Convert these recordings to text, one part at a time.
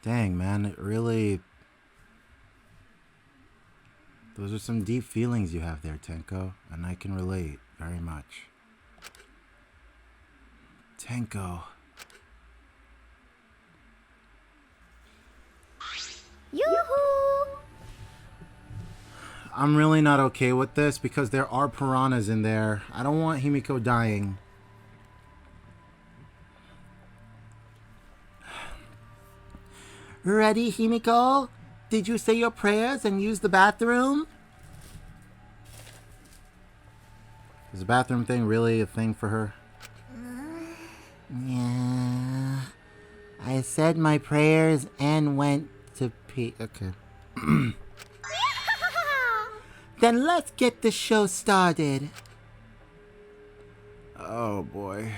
Dang, man, it really... Those are some deep feelings you have there, Tenko, and I can relate very much. Tenko. Yoo-hoo! I'm really not okay with this because there are piranhas in there. I don't want Himiko dying. Ready, Himiko? Did you say your prayers and use the bathroom? Is the bathroom thing really a thing for her? Yeah. I said my prayers and went to pee. Okay. Then let's get the show started. Oh boy.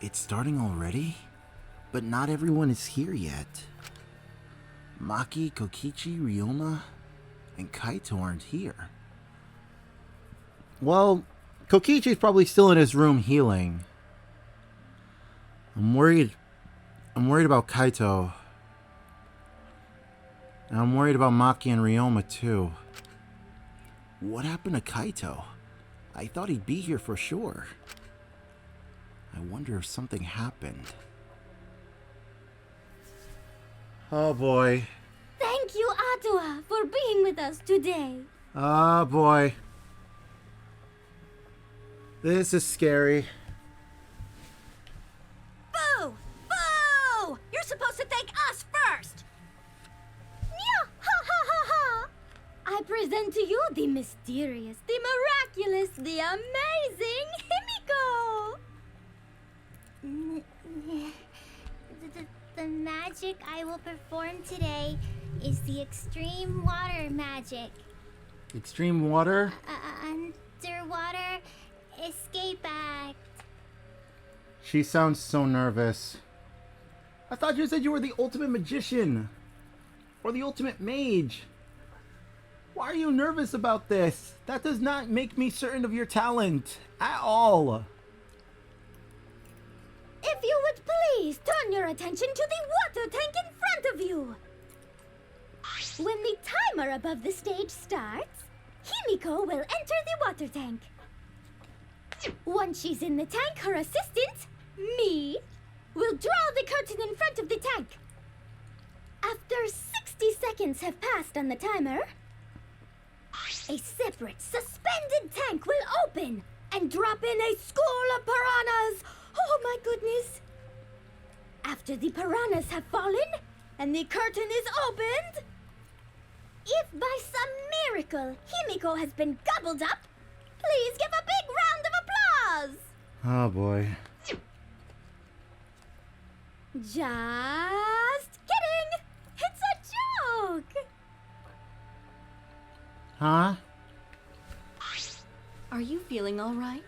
It's starting already? But not everyone is here yet. Maki, Kokichi, Ryoma, and Kaito aren't here. Well, Kokichi's probably still in his room healing. I'm worried about Kaito. And I'm worried about Maki and Ryoma too. What happened to Kaito? I thought he'd be here for sure. I wonder if something happened. Oh boy. Thank you, Atua, for being with us today. Oh boy. This is scary. Boo! Boo! You're supposed to thank us first! Nya! Ha ha ha ha! I present to you the mysterious, the miraculous, the amazing Himiko! The magic I will perform today is the extreme water magic. Extreme water? Underwater escape act. She sounds so nervous. I thought you said you were the ultimate magician. Or the ultimate mage. Why are you nervous about this? That does not make me certain of your talent. At all. If you would please turn your attention to the water tank in front of you. When the timer above the stage starts, Himiko will enter the water tank. Once she's in the tank, her assistant, me, will draw the curtain in front of the tank. After 60 seconds have passed on the timer, a separate suspended tank will open and drop in a school of piranhas. Oh my goodness! After the piranhas have fallen and the curtain is opened, if by some miracle Himiko has been gobbled up, please give a big round of applause! Oh boy. Just kidding! It's a joke! Huh? Are you feeling all right?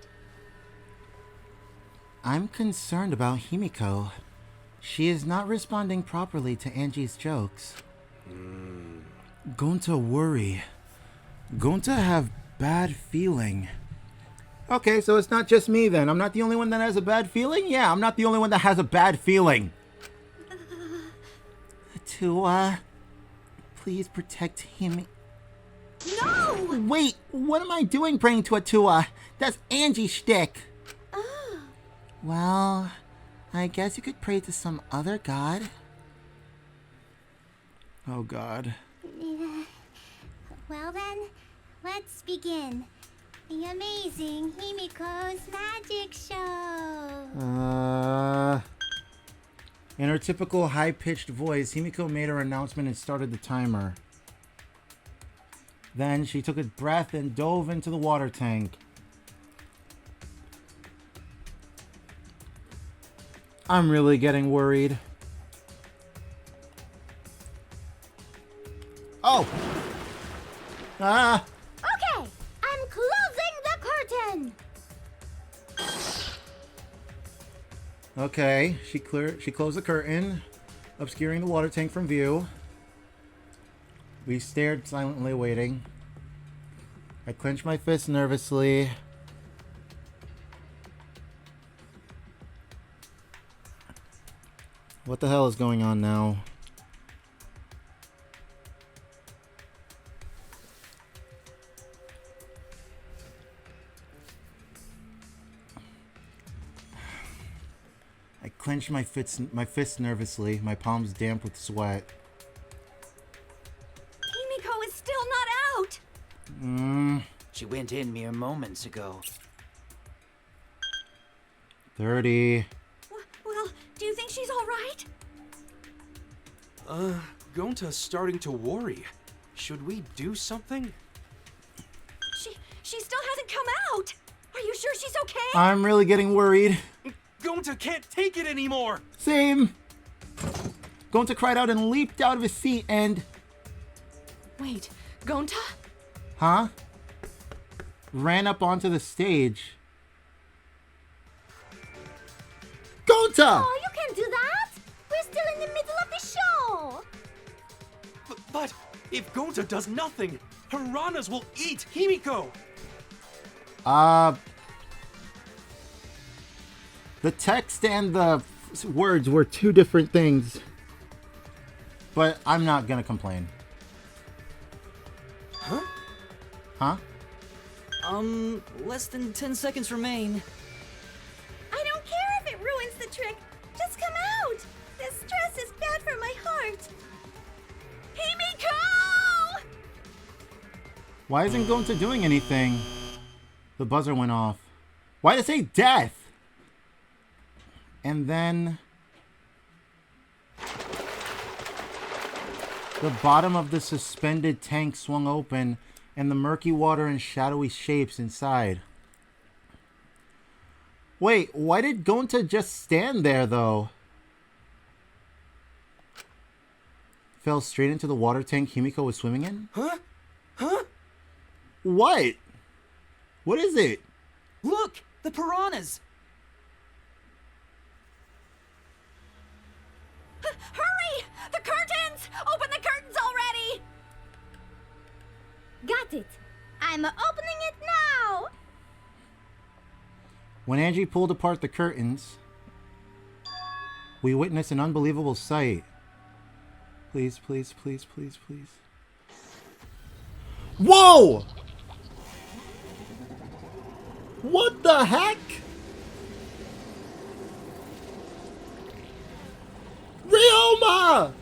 I'm concerned about Himiko. She is not responding properly to Angie's jokes. Gonta worry. Gonta have bad feeling. Okay, so it's not just me then. I'm not the only one that has a bad feeling? Yeah, I'm not the only one that has a bad feeling. Atua, please protect him. No! Wait, what am I doing praying to Atua? That's Angie's shtick. Oh. Well, I guess you could pray to some other god. Oh god. Well then, let's begin. The amazing Himiko's magic show. In her typical high-pitched voice, Himiko made her announcement and started the timer. Then she took a breath and dove into the water tank. I'm really getting worried. Oh! Ah! Okay, I'm closing the curtain! Okay, she closed the curtain, obscuring the water tank from view. We stared silently, waiting. I clenched my fist nervously. What the hell is going on now? I clench my fists nervously, my palms damp with sweat. Himiko is still not out! She went in mere moments ago. 30. Well, do you think she's alright? Gonta's starting to worry. Should we do something? She still hasn't come out! Are you sure she's okay? I'm really getting worried. Gonta can't take it anymore! Same. Gonta cried out and leaped out of his seat and... Wait, Gonta? Huh? Ran up onto the stage. Gonta! Oh, you can't do that! We're still in the middle of the show! But if Gonta does nothing, piranhas will eat Himiko! The text and the words were two different things. But I'm not gonna complain. Huh? Huh? Less than 10 seconds remain. I don't care if it ruins the trick! Just come out! This stress is bad for my heart! Himiko! Why isn't Gonta doing anything? The buzzer went off. Why did it say death? And then... the bottom of the suspended tank swung open, and the murky water and shadowy shapes inside. Wait, why did Gonta just stand there, though? Fell straight into the water tank Himiko was swimming in? Huh? Huh? What? What is it? Look! The piranhas! Hurry! The curtains! Open the curtains already! Got it. I'm opening it now! When Angie pulled apart the curtains, we witnessed an unbelievable sight. Please, please, please, please, please. Whoa! What the heck? Ryoma!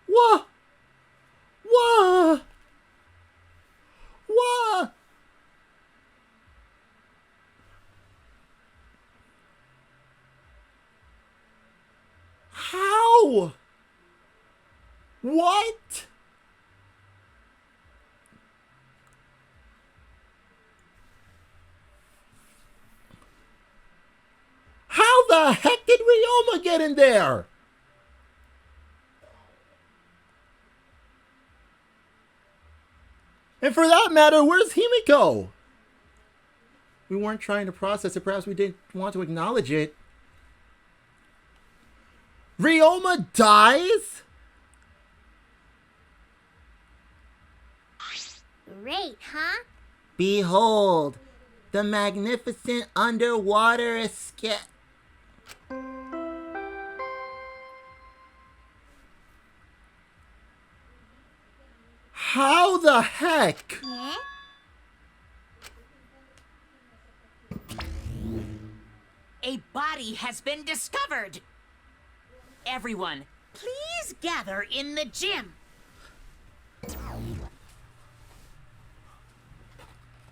What? What? What? How? What? How the heck did Ryoma get in there? And for that matter, where's Himiko? We weren't trying to process it. Perhaps we didn't want to acknowledge it. Ryoma dies? Great, huh? Behold, the magnificent underwater escape. How the heck? Yeah? A body has been discovered. Everyone, please gather in the gym.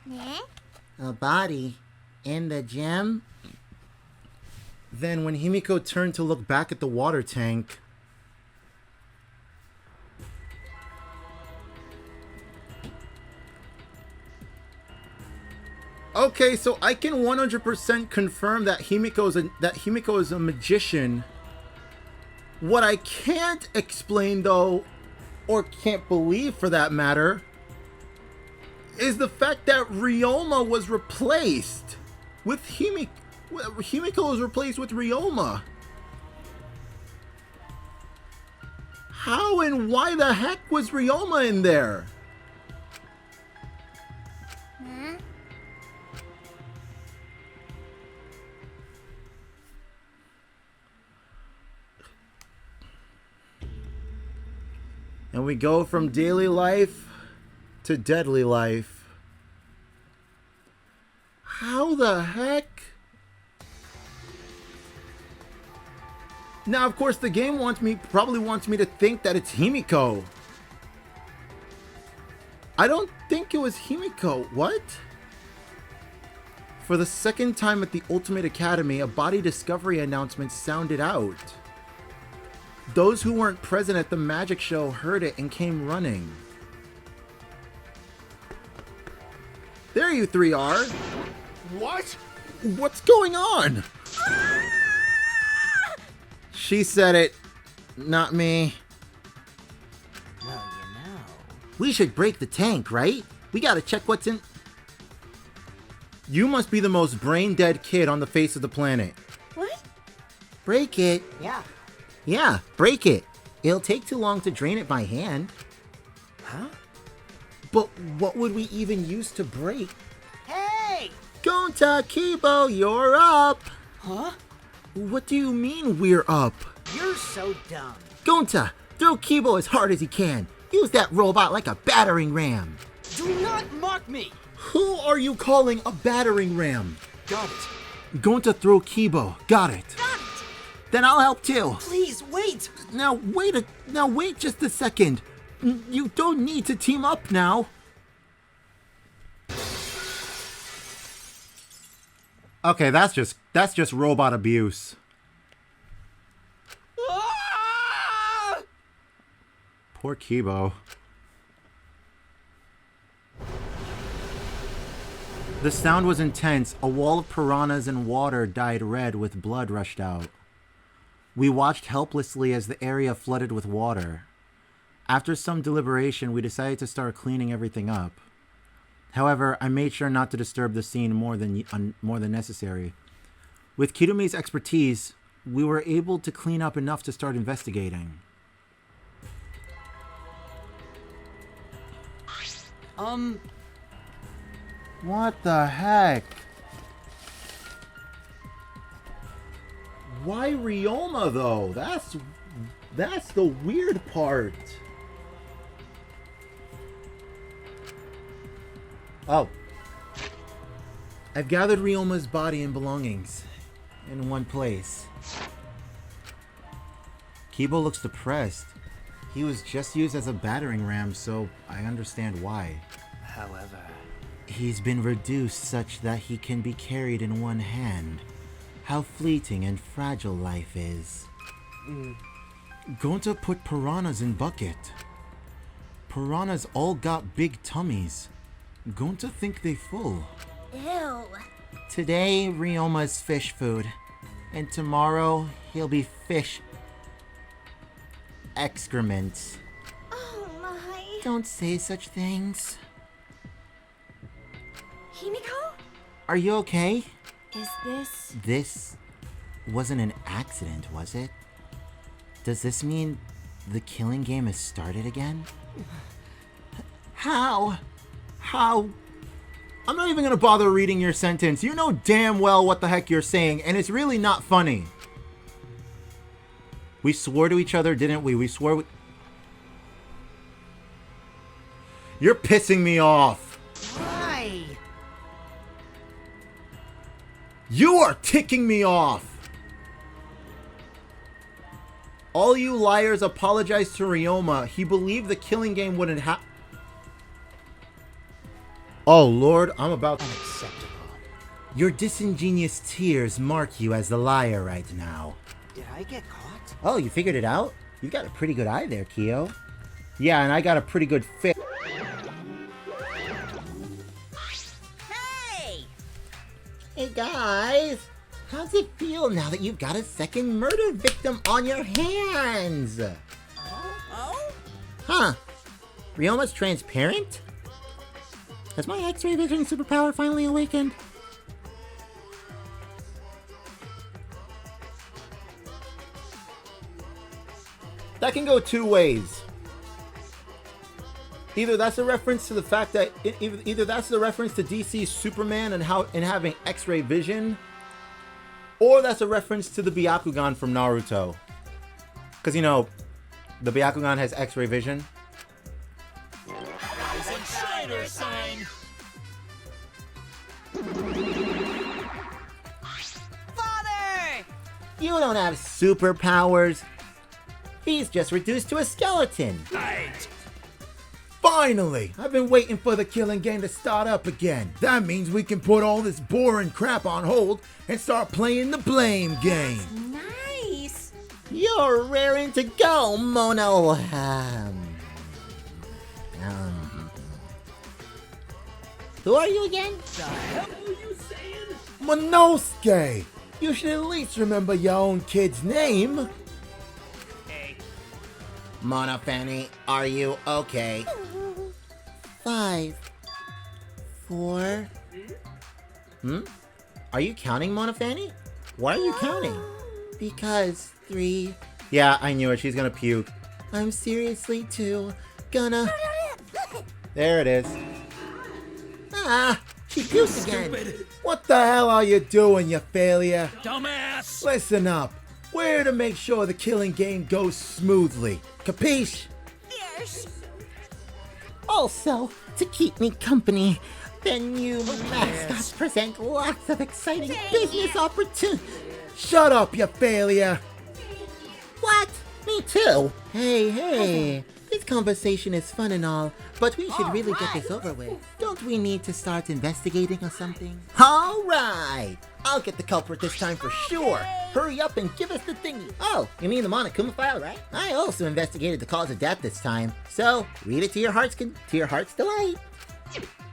Yeah? A body in the gym? Then when Himiko turned to look back at the water tank, okay, so I can 100% confirm that Himiko is a magician. What I can't explain, though, or can't believe for that matter, is the fact that Ryoma was replaced with Himiko. Himiko was replaced with Ryoma. How and why the heck was Ryoma in there? Huh? And we go from daily life to deadly life. How the heck? Now, of course, the game probably wants me to think that it's Himiko. I don't think it was Himiko. What? For the second time at the Ultimate Academy, a body discovery announcement sounded out. Those who weren't present at the magic show heard it and came running. There you three are. What? What's going on? She said it, not me. Well, you know. We should break the tank, right? We gotta check what's in... You must be the most brain-dead kid on the face of the planet. What? Break it. Yeah. Yeah, break it. It'll take too long to drain it by hand. Huh? But what would we even use to break? Hey! Gonta, Kibo, you're up! Huh? What do you mean we're up? You're so dumb. Gonta, throw Kibo as hard as you can. Use that robot like a battering ram. Do not mock me! Who are you calling a battering ram? Got it. Gonta, throw Kibo. Got it. Got it! Then I'll help too. Please, wait! Now wait just a second. You don't need to team up now. Okay, that's just robot abuse. Ah! Poor Kibo. The sound was intense. A wall of piranhas and water dyed red with blood rushed out. We watched helplessly as the area flooded with water. After some deliberation, we decided to start cleaning everything up. However, I made sure not to disturb the scene more than necessary. With Kirumi's expertise, we were able to clean up enough to start investigating. What the heck? Why Ryoma though? That's the weird part. Oh. I've gathered Ryoma's body and belongings in one place. Kibo looks depressed. He was just used as a battering ram, so I understand why. However... He's been reduced such that he can be carried in one hand. How fleeting and fragile life is. Going to put piranhas in bucket. Piranhas all got big tummies. Going to think they full. Ew. Today, Ryoma's fish food. And tomorrow, he'll be fish... excrement. Oh my. Don't say such things. Himiko? Are you okay? Is this... This wasn't an accident, was it? Does this mean the killing game has started again? How? I'm not even gonna bother reading your sentence. You know damn well what the heck you're saying, and it's really not funny. We swore to each other, didn't we? We swore... You're pissing me off. Why? You are ticking me off! All you liars apologized to Ryoma. He believed the killing game wouldn't happen. Oh lord, I'm about to... Unacceptable. Your disingenuous tears mark you as the liar right now. Did I get caught? Oh, you figured it out? You got a pretty good eye there, Kyo. Yeah, and I got a pretty good fit. Hey guys, how's it feel now that you've got a second murder victim on your hands? Oh? Huh? Ryoma's transparent? Has my X-ray vision superpower finally awakened? That can go two ways. Either that's a reference to the fact that either that's the reference to DC's Superman and having X-ray vision, or that's a reference to the Byakugan from Naruto. Because you know, the Byakugan has X-ray vision. spider sign. Father! You don't have superpowers. He's just reduced to a skeleton. Right. Finally! I've been waiting for the killing game to start up again. That means we can put all this boring crap on hold and start playing the blame game. Nice. You're raring to go, Mono. Who are you again? Monosuke! You should at least remember your own kid's name. Mona Fanny, are you okay? 5, 4. Are you counting, Mona Fanny? Why are you counting? Because 3. Yeah, I knew it. She's gonna puke. I'm seriously too gonna. There it is. Ah, she puked again. What the hell are you doing, you failure? Dumbass! Listen up. We're here to make sure the killing game goes smoothly. Capiche? Yes. Also, to keep me company, the new mascots present lots of exciting business opportunities. Shut up, you failure. What? Me too. Hey. This conversation is fun and all, but we should really get this over with. Don't we need to start investigating or something? All right. I'll get the culprit this time for sure. Hurry up and give us the thingy. Oh, you mean the Monokuma file, right? I also investigated the cause of death this time, so read it to your heart's delight.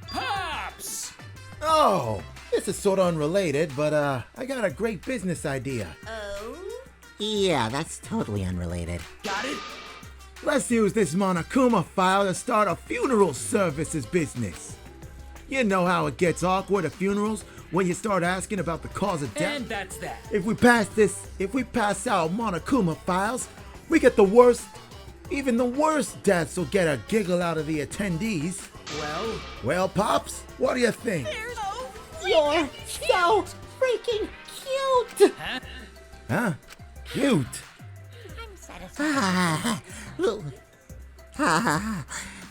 Pops! Oh, this is sort of unrelated, but I got a great business idea. Yeah, that's totally unrelated. Got it? Let's use this Monokuma file to start a funeral services business. You know how it gets awkward at funerals when you start asking about the cause of death. And that's that. If we pass out Monokuma files, we get the worst, even the worst deaths will get a giggle out of the attendees. Well, Pops, what do you think? You're so freaking cute! Huh? Cute.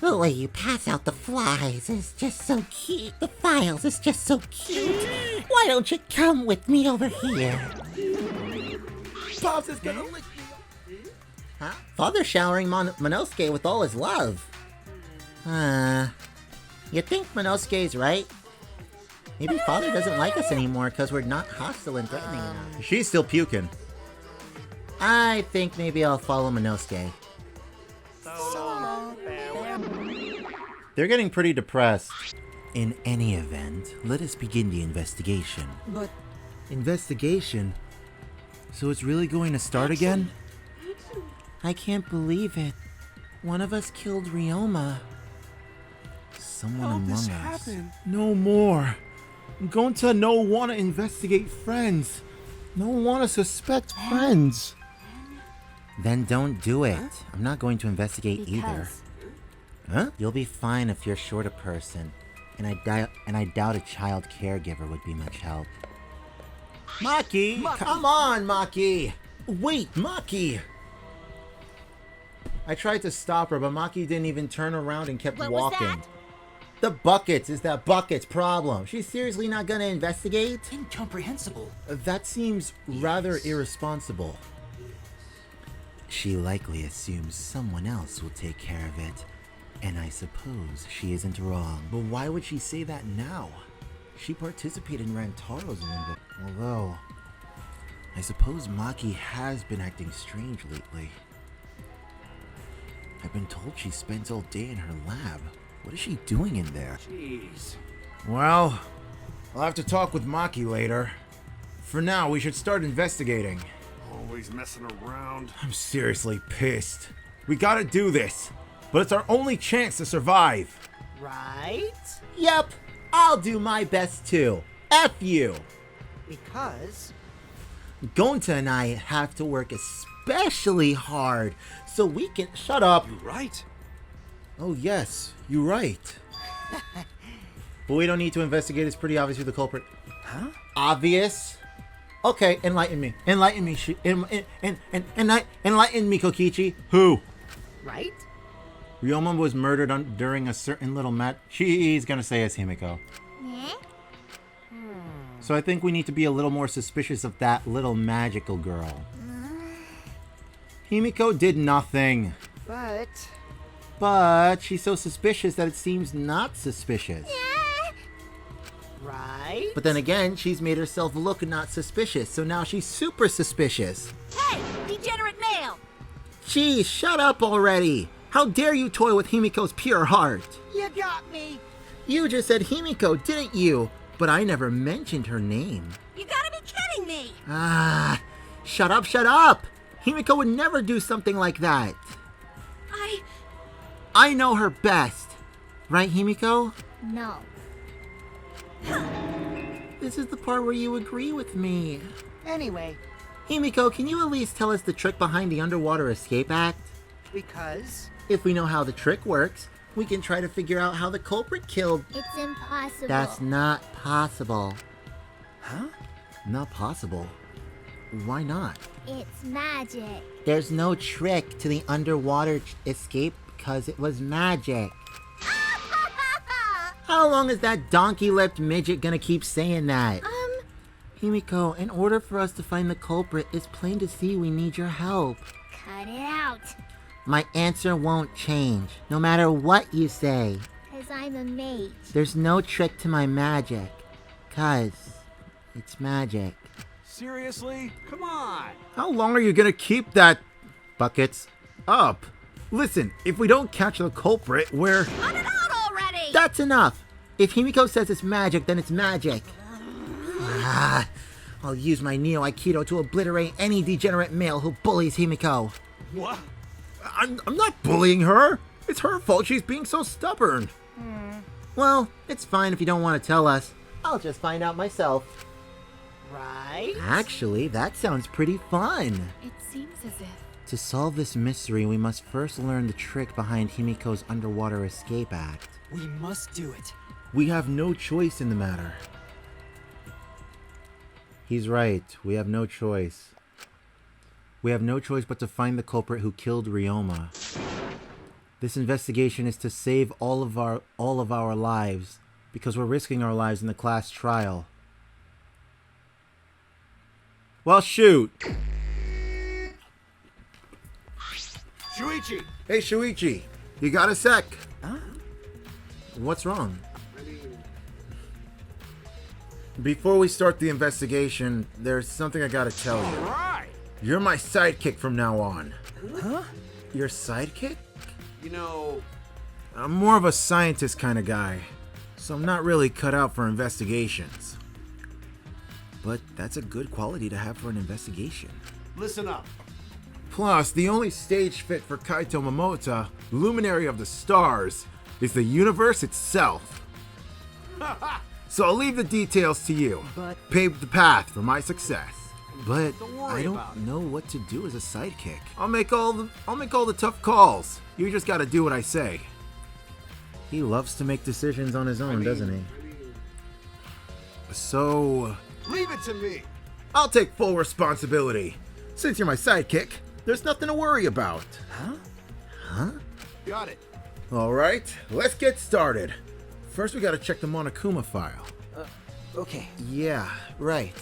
The way you pass out the flies is just so cute. The files is just so cute. Why don't you come with me over here? Pops is gonna lick me. Huh? Father's showering Monosuke with all his love. You think Monosuke's right? Maybe Father doesn't like us anymore because we're not hostile and threatening enough. She's still puking. I think maybe I'll follow Monosuke. They're getting pretty depressed. In any event, let us begin the investigation. But Investigation? So it's really going to start again? I can't believe it. One of us killed Ryoma. Someone among us. No more. I'm going to no want to investigate friends. No want to suspect friends. Then don't do it. I'm not going to investigate either. Huh? You'll be fine if you're short a person, and I doubt a child caregiver would be much help. Maki! Come on, Maki! Wait, Maki! I tried to stop her, but Maki didn't even turn around and kept walking. that? The buckets is that bucket's problem. She's seriously not gonna investigate? Incomprehensible. That seems rather irresponsible. She likely assumes someone else will take care of it, and I suppose she isn't wrong. But why would she say that now? She participated in Rantaro's room, although I suppose Maki has been acting strange lately. I've been told she spends all day in her lab. What is she doing in there? Jeez. Well, I'll have to talk with Maki later. For now, we should start investigating. Always messing around. I'm seriously pissed. We gotta do this, but it's our only chance to survive. Right? Yep, I'll do my best too. F you! Because Gonta and I have to work especially hard so we can— Shut up! You right. Oh yes, you're right. But we don't need to investigate. It's pretty obvious who the culprit. Huh? Obvious? Okay, enlighten me. Enlighten me, enlighten me, Kokichi. Who? right? Ryoma was murdered during a certain little She's gonna say it's Himiko. Eh? So I think we need to be a little more suspicious of that little magical girl. Himiko did nothing. But she's so suspicious that it seems not suspicious. Right? But then again, she's made herself look not suspicious, so now she's super suspicious. Hey, degenerate male! Geez, shut up already! How dare you toy with Himiko's pure heart? You got me! You just said Himiko, didn't you? But I never mentioned her name. You gotta be kidding me! Ah, shut up, shut up! Himiko would never do something like that. I know her best. Right, Himiko? No. This is the part where you agree with me. Anyway, Himiko, can you at least tell us the trick behind the underwater escape act? because... If we know how the trick works, we can try to figure out how the culprit killed. It's impossible. That's not possible. Huh? Not possible? Why not? It's magic. There's no trick to the underwater escape because it was magic. How long is that donkey-lipped midget gonna keep saying that? Himiko, in order for us to find the culprit, it's plain to see we need your help. Cut it out. My answer won't change, no matter what you say. Because I'm a mage. There's no trick to my magic, 'cause it's magic. Seriously? Come on! How long are you gonna keep that buckets up? Listen, if we don't catch the culprit, we're... Cut it out already! That's enough! If Himiko says it's magic, then it's magic. I'll use my Neo Aikido to obliterate any degenerate male who bullies Himiko. What? I'm not bullying her. It's her fault she's being so stubborn. Well, it's fine if you don't want to tell us. I'll just find out myself. Right? Actually, that sounds pretty fun. It seems as if. To solve this mystery, we must first learn the trick behind Himiko's underwater escape act. We must do it. We have no choice in the matter. He's right. We have no choice. We have no choice but to find the culprit who killed Ryoma. This investigation is to save all of our lives, because we're risking our lives in the class trial. Well, shoot. Shuichi! Hey, Shuichi. You got a sec? Huh? What's wrong? Before we start the investigation, there's something I gotta tell you. Right! You're my sidekick from now on. Huh? Your sidekick? You know... I'm more of a scientist kind of guy, so I'm not really cut out for investigations. But that's a good quality to have for an investigation. Listen up. Plus, the only stage fit for Kaito Momota, luminary of the stars, is the universe itself. So I'll leave the details to you. But- Pave the path for my success. But Don't worry I about don't know what to do as a sidekick. I'll make all the tough calls. You just gotta do what I say. He loves to make decisions on his own, doesn't he? So Leave it to me! I'll take full responsibility. Since you're my sidekick, there's nothing to worry about. Got it. Alright, let's get started. First we gotta check the Monokuma file. Okay. Yeah, right.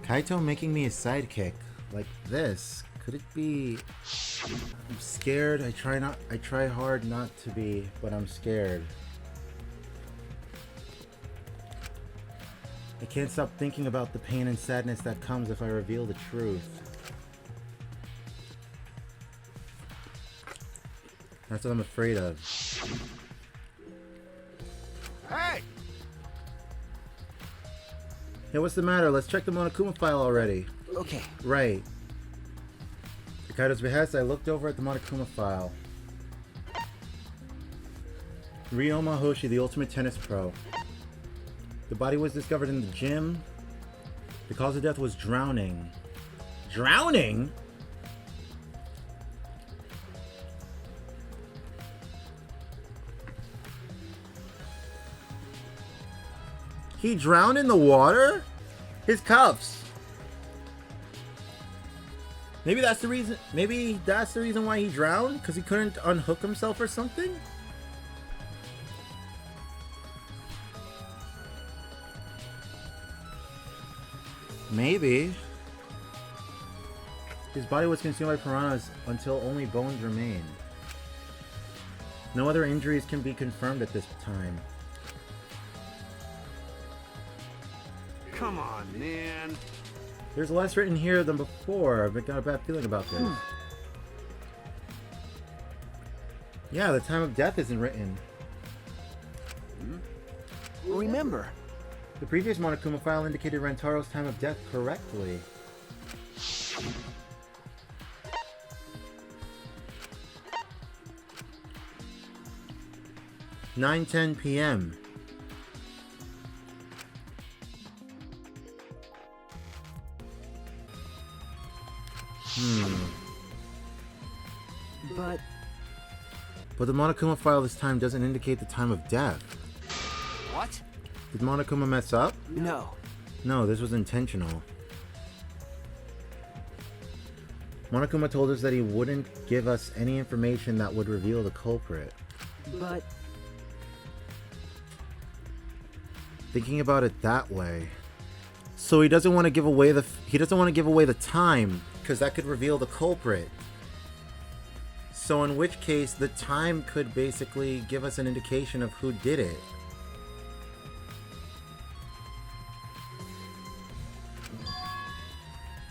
Kaito making me a sidekick like this. Could it be... I'm scared. I try hard not to be, but I'm scared. I can't stop thinking about the pain and sadness that comes if I reveal the truth. That's what I'm afraid of. Hey! Hey, what's the matter? Let's check the Monokuma file already. Okay. Right. At Kaito's behest, I looked over at the Monokuma file. Ryoma Hoshi, the ultimate tennis pro. The body was discovered in the gym. The cause of death was drowning. Drowning? He drowned in the water? His cuffs. Maybe that's the reason. Maybe that's the reason why he drowned, because he couldn't unhook himself or something. Maybe. His body was consumed by piranhas until only bones remain. No other injuries can be confirmed at this time. Come on, man. There's less written here than before. I've got a bad feeling about this. Yeah, the time of death isn't written. Remember, The previous Monokuma file indicated Rantaro's time of death correctly. "9:10 p.m. But the Monokuma file this time doesn't indicate the time of death. what? Did Monokuma mess up? No. No, this was intentional. Monokuma told us that he wouldn't give us any information that would reveal the culprit. But Thinking about it that way. So he doesn't want to give away the time, because that could reveal the culprit. So in which case the time could basically give us an indication of who did it.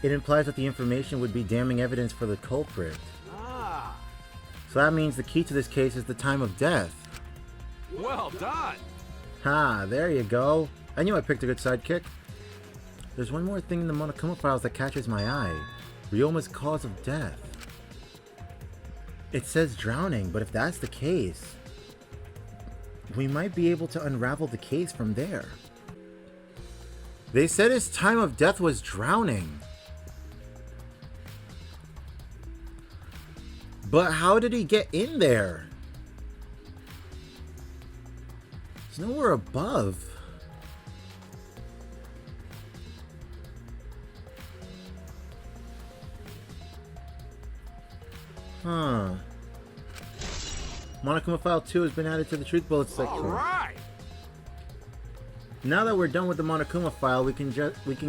It implies that the information would be damning evidence for the culprit. So that means the key to this case is the time of death. Well done. Ha, there you go. I knew I picked a good sidekick. There's one more thing in the Monokuma files that catches my eye. Ryoma's cause of death. It says drowning, but if that's the case, we might be able to unravel the case from there. They said his time of death was drowning. But how did he get in there? It's nowhere above. Huh. Monokuma File 2 has been added to the Truth Bullets section. All right. Now that we're done with the Monokuma file, we can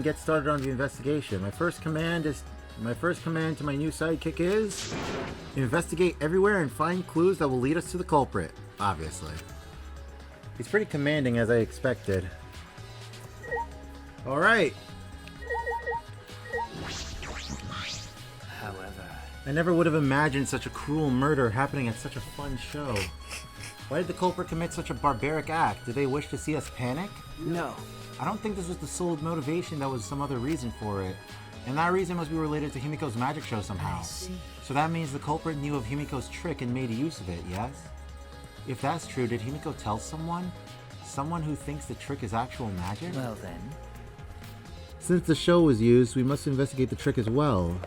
get started on the investigation. My first command to my new sidekick is investigate everywhere and find clues that will lead us to the culprit. Obviously. He's pretty commanding, as I expected. Alright. However, I never would have imagined such a cruel murder happening at such a fun show. Why did the culprit commit such a barbaric act? Did they wish to see us panic? no. I don't think this was the sole motivation. There was some other reason for it. And that reason must be related to Himiko's magic show somehow. So that means the culprit knew of Himiko's trick and made use of it, yes? If that's true, did Himiko tell someone? Someone who thinks the trick is actual magic? well then. Since the show was used, we must investigate the trick as well.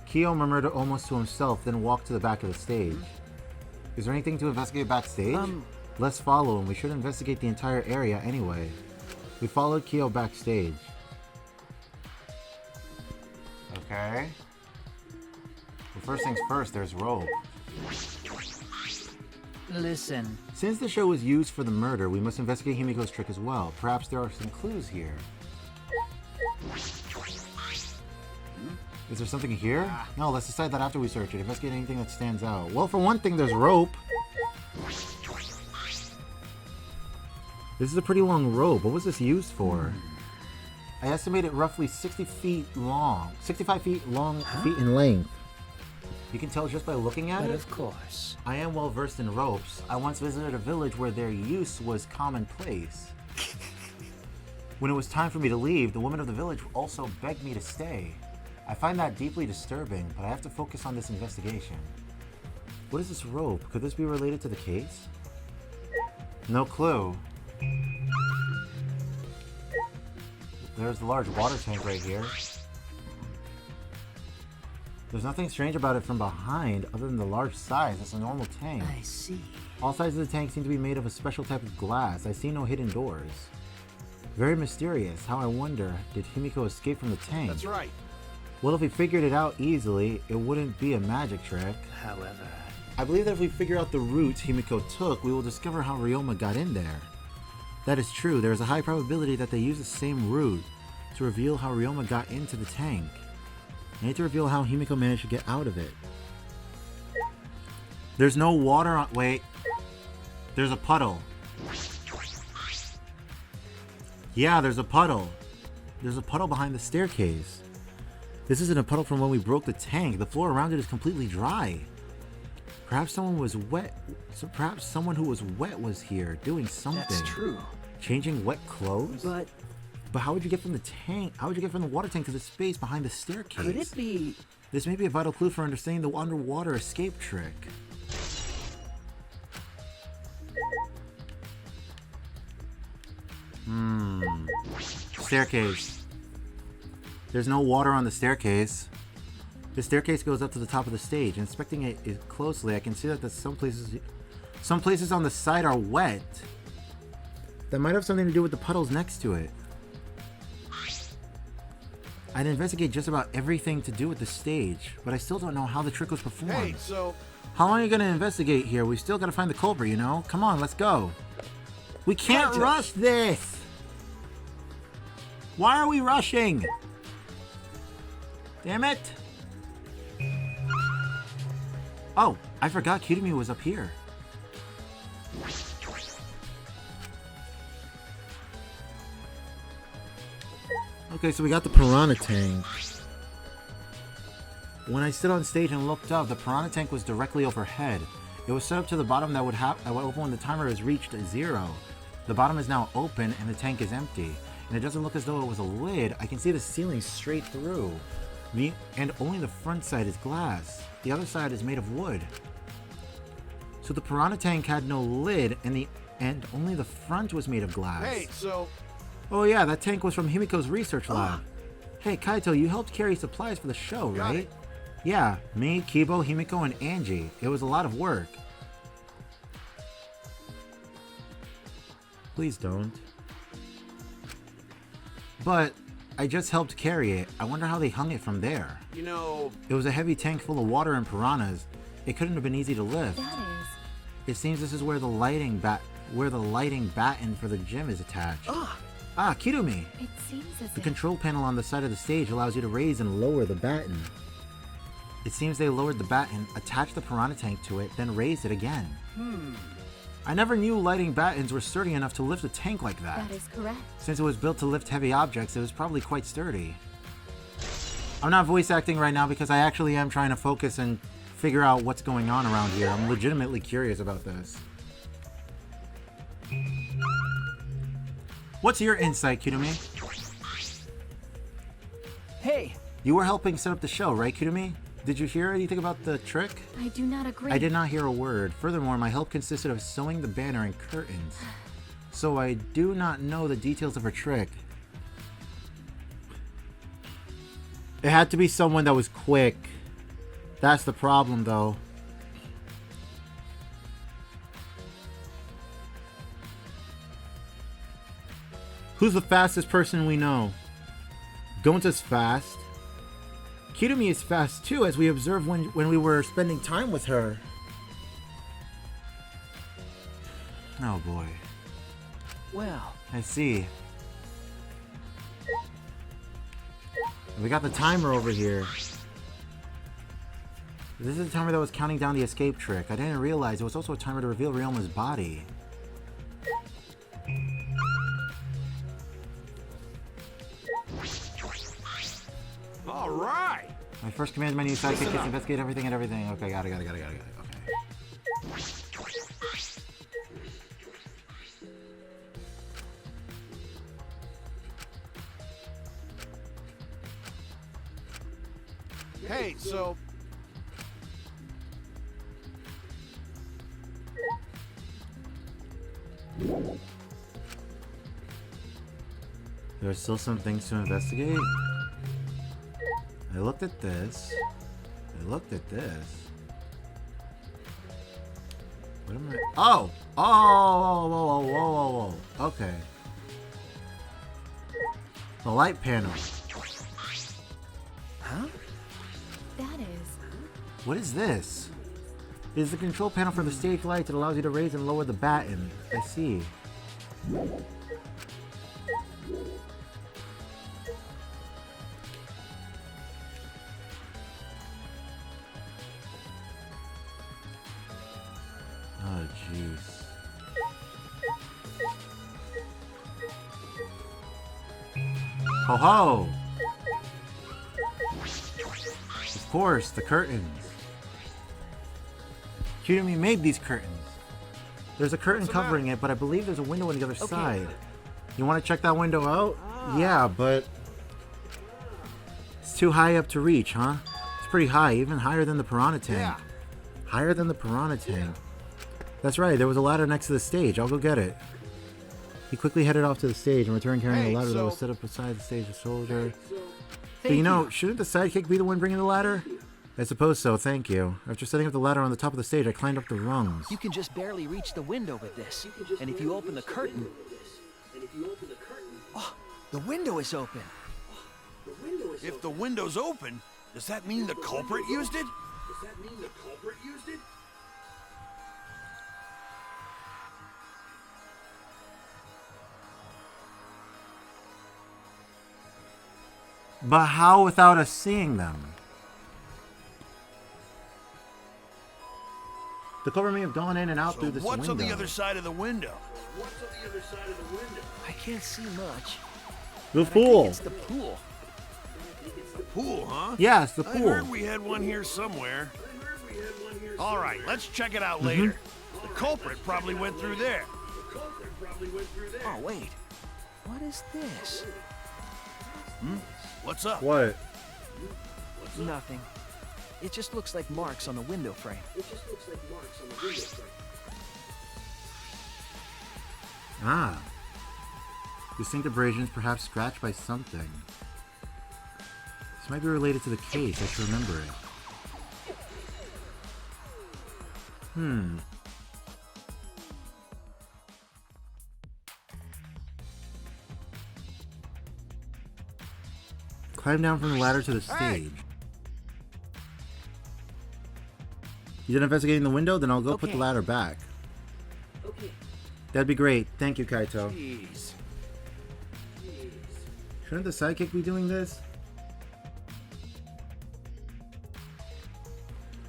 Kyo murmured almost to himself, then walked to the back of the stage. Is there anything to investigate backstage? Let's follow him. We should investigate the entire area anyway. We followed Kyo backstage. Okay. Well, first things first, there's rope. Listen, Since the show was used for the murder, we must investigate Himiko's trick as well. Perhaps there are some clues here. Is there something here? No, let's decide that after we search it. Investigate anything that stands out. Well, for one thing, there's rope. This is a pretty long rope. What was this used for? I estimate it roughly 60 feet long. 65 feet feet in length. You can tell just by looking at but it. of course. I am well versed in ropes. I once visited a village where their use was commonplace. When it was time for me to leave, the woman of the village also begged me to stay. I find that deeply disturbing, but I have to focus on this investigation. What is this rope? Could this be related to the case? No clue. There's the large water tank right here. There's nothing strange about it from behind other than the large size. It's a normal tank. I see. All sides of the tank seem to be made of a special type of glass. I see no hidden doors. Very mysterious. How I wonder, did Himiko escape from the tank? That's right. Well, if we figured it out easily, it wouldn't be a magic trick. However, I believe that if we figure out the route Himiko took, we will discover how Ryoma got in there. That is true. There is a high probability that they use the same route to reveal how Ryoma got into the tank. I need to reveal how Himiko managed to get out of it. There's no water on... Wait. There's a puddle. Yeah, there's a puddle. There's a puddle behind the staircase. This isn't a puddle from when we broke the tank. The floor around it is completely dry. Perhaps someone was wet. So perhaps someone who was wet was here doing something. That's true. Changing wet clothes? But how would you get from the tank? How would you get from the water tank to the space behind the staircase? could it be... This may be a vital clue for understanding the underwater escape trick. Staircase. There's no water on the staircase. The staircase goes up to the top of the stage. Inspecting it closely, I can see that some places on the side are wet. That might have something to do with the puddles next to it. I'd investigate just about everything to do with the stage, but I still don't know how the trick was performed. Hey, so How long are you gonna investigate here? We still gotta find the culprit, you know? Come on, let's go. We can't rush this! Why are we rushing? Damn it! Oh, I forgot Kadeem was up here. Okay, so we got the piranha tank. When I stood on stage and looked up, the piranha tank was directly overhead. It was set up to the bottom that would open when the timer has reached 0. The bottom is now open and the tank is empty. And it doesn't look as though it was a lid. I can see the ceiling straight through. And only the front side is glass. The other side is made of wood. So the piranha tank had no lid and only the front was made of glass. hey, so Oh yeah, that tank was from Himiko's research lab. Hey Kaito, you helped carry supplies for the show, right? it. Yeah, me, Kibo, Himiko, and Angie. It was a lot of work. Please don't. But I just helped carry it. I wonder how they hung it from there. you know, It was a heavy tank full of water and piranhas. It couldn't have been easy to lift. That is. It seems this is where the lighting batten for the gym is attached. Kirumi! It seems as The if... control panel on the side of the stage allows you to raise and lower the batten. It seems they lowered the batten, attached the piranha tank to it, then raised it again. I never knew lighting battens were sturdy enough to lift a tank like that. That is correct. Since it was built to lift heavy objects, it was probably quite sturdy. I'm not voice acting right now because I actually am trying to focus and figure out what's going on around here. I'm legitimately curious about this. What's your insight, Kirumi? Hey, You were helping set up the show, right, Kirumi? Did you hear anything about the trick? I do not agree. I did not hear a word. Furthermore, my help consisted of sewing the banner and curtains. So I do not know the details of her trick. It had to be someone that was quick. That's the problem, though. Who's the fastest person we know? Gonta's fast. Kirumi is fast too, as we observed when we were spending time with her. Oh boy. well, I see. We got the timer over here. This is the timer that was counting down the escape trick. I didn't realize it was also a timer to reveal Ryoma's body. all right. My first command to my new sidekick is to investigate everything and everything. Okay, got it. Okay. Hey, so There are still some things to investigate. I looked at this. What am I? Oh! Whoa. Okay. The light panel. huh? What is this? It is the control panel for the stage lights. It allows you to raise and lower the batten. I see. Oh, jeez. Ho ho! Of course, the curtains. Kirumi made these curtains. There's a curtain covering it, but I believe there's a window on the other side. You want to check that window out? Yeah, but it's too high up to reach, huh? It's pretty high, even higher than the piranha tank. Higher than the piranha tank. That's right, there was a ladder next to the stage. I'll go get it. He quickly headed off to the stage and returned carrying a ladder that was set up beside the stage. A soldier. But you know, shouldn't the sidekick be the one bringing the ladder? I suppose so, thank you. After setting up the ladder on the top of the stage, I climbed up the rungs. You can just barely reach the window with this. And if you open the curtain... Oh, the window is open. If the window's open, does that mean the culprit used it? But how without us seeing them? The culprit may have gone in and out through this window. What's on the other side of the window? I can't see much. The But I pool. think it's the pool. Pool, huh? Yeah, it's the I pool. heard we had one here somewhere. All right, let's check it out later. The culprit probably went through there. Oh, wait. What is this? What's up? What? Nothing. It just looks like marks on the window frame. Ah. Distinct abrasions, perhaps scratched by something. This might be related to the case. I should remember it. Climb down from the ladder to the stage. You done investigating the window? Then I'll go put the ladder back. That'd be great. Thank you, Kaito. Jeez. Shouldn't the sidekick be doing this?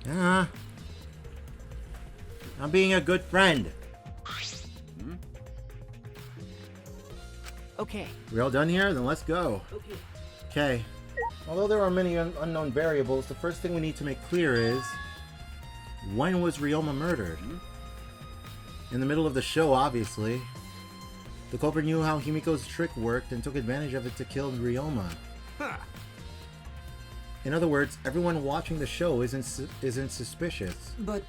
I'm being a good friend. Okay. We all done here? Then let's go. Okay. Although there are many unknown variables, the first thing we need to make clear is... when was Ryoma murdered? In the middle of the show, obviously. The culprit knew how Himiko's trick worked and took advantage of it to kill Ryoma. In other words, everyone watching the show isn't suspicious. But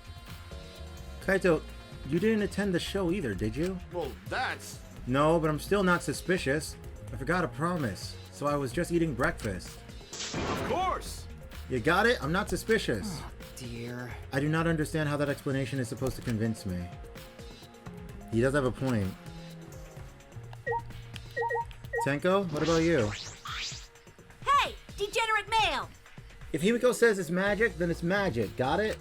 Kaito, you didn't attend the show either, did you? Well, that's... No, but I'm still not suspicious. I forgot a promise, so I was just eating breakfast. Of course! You got it? I'm not suspicious. Dear. I do not understand how that explanation is supposed to convince me. He does have a point. Tenko, what about you? Hey, degenerate male! If Himiko says it's magic, then it's magic. Got it?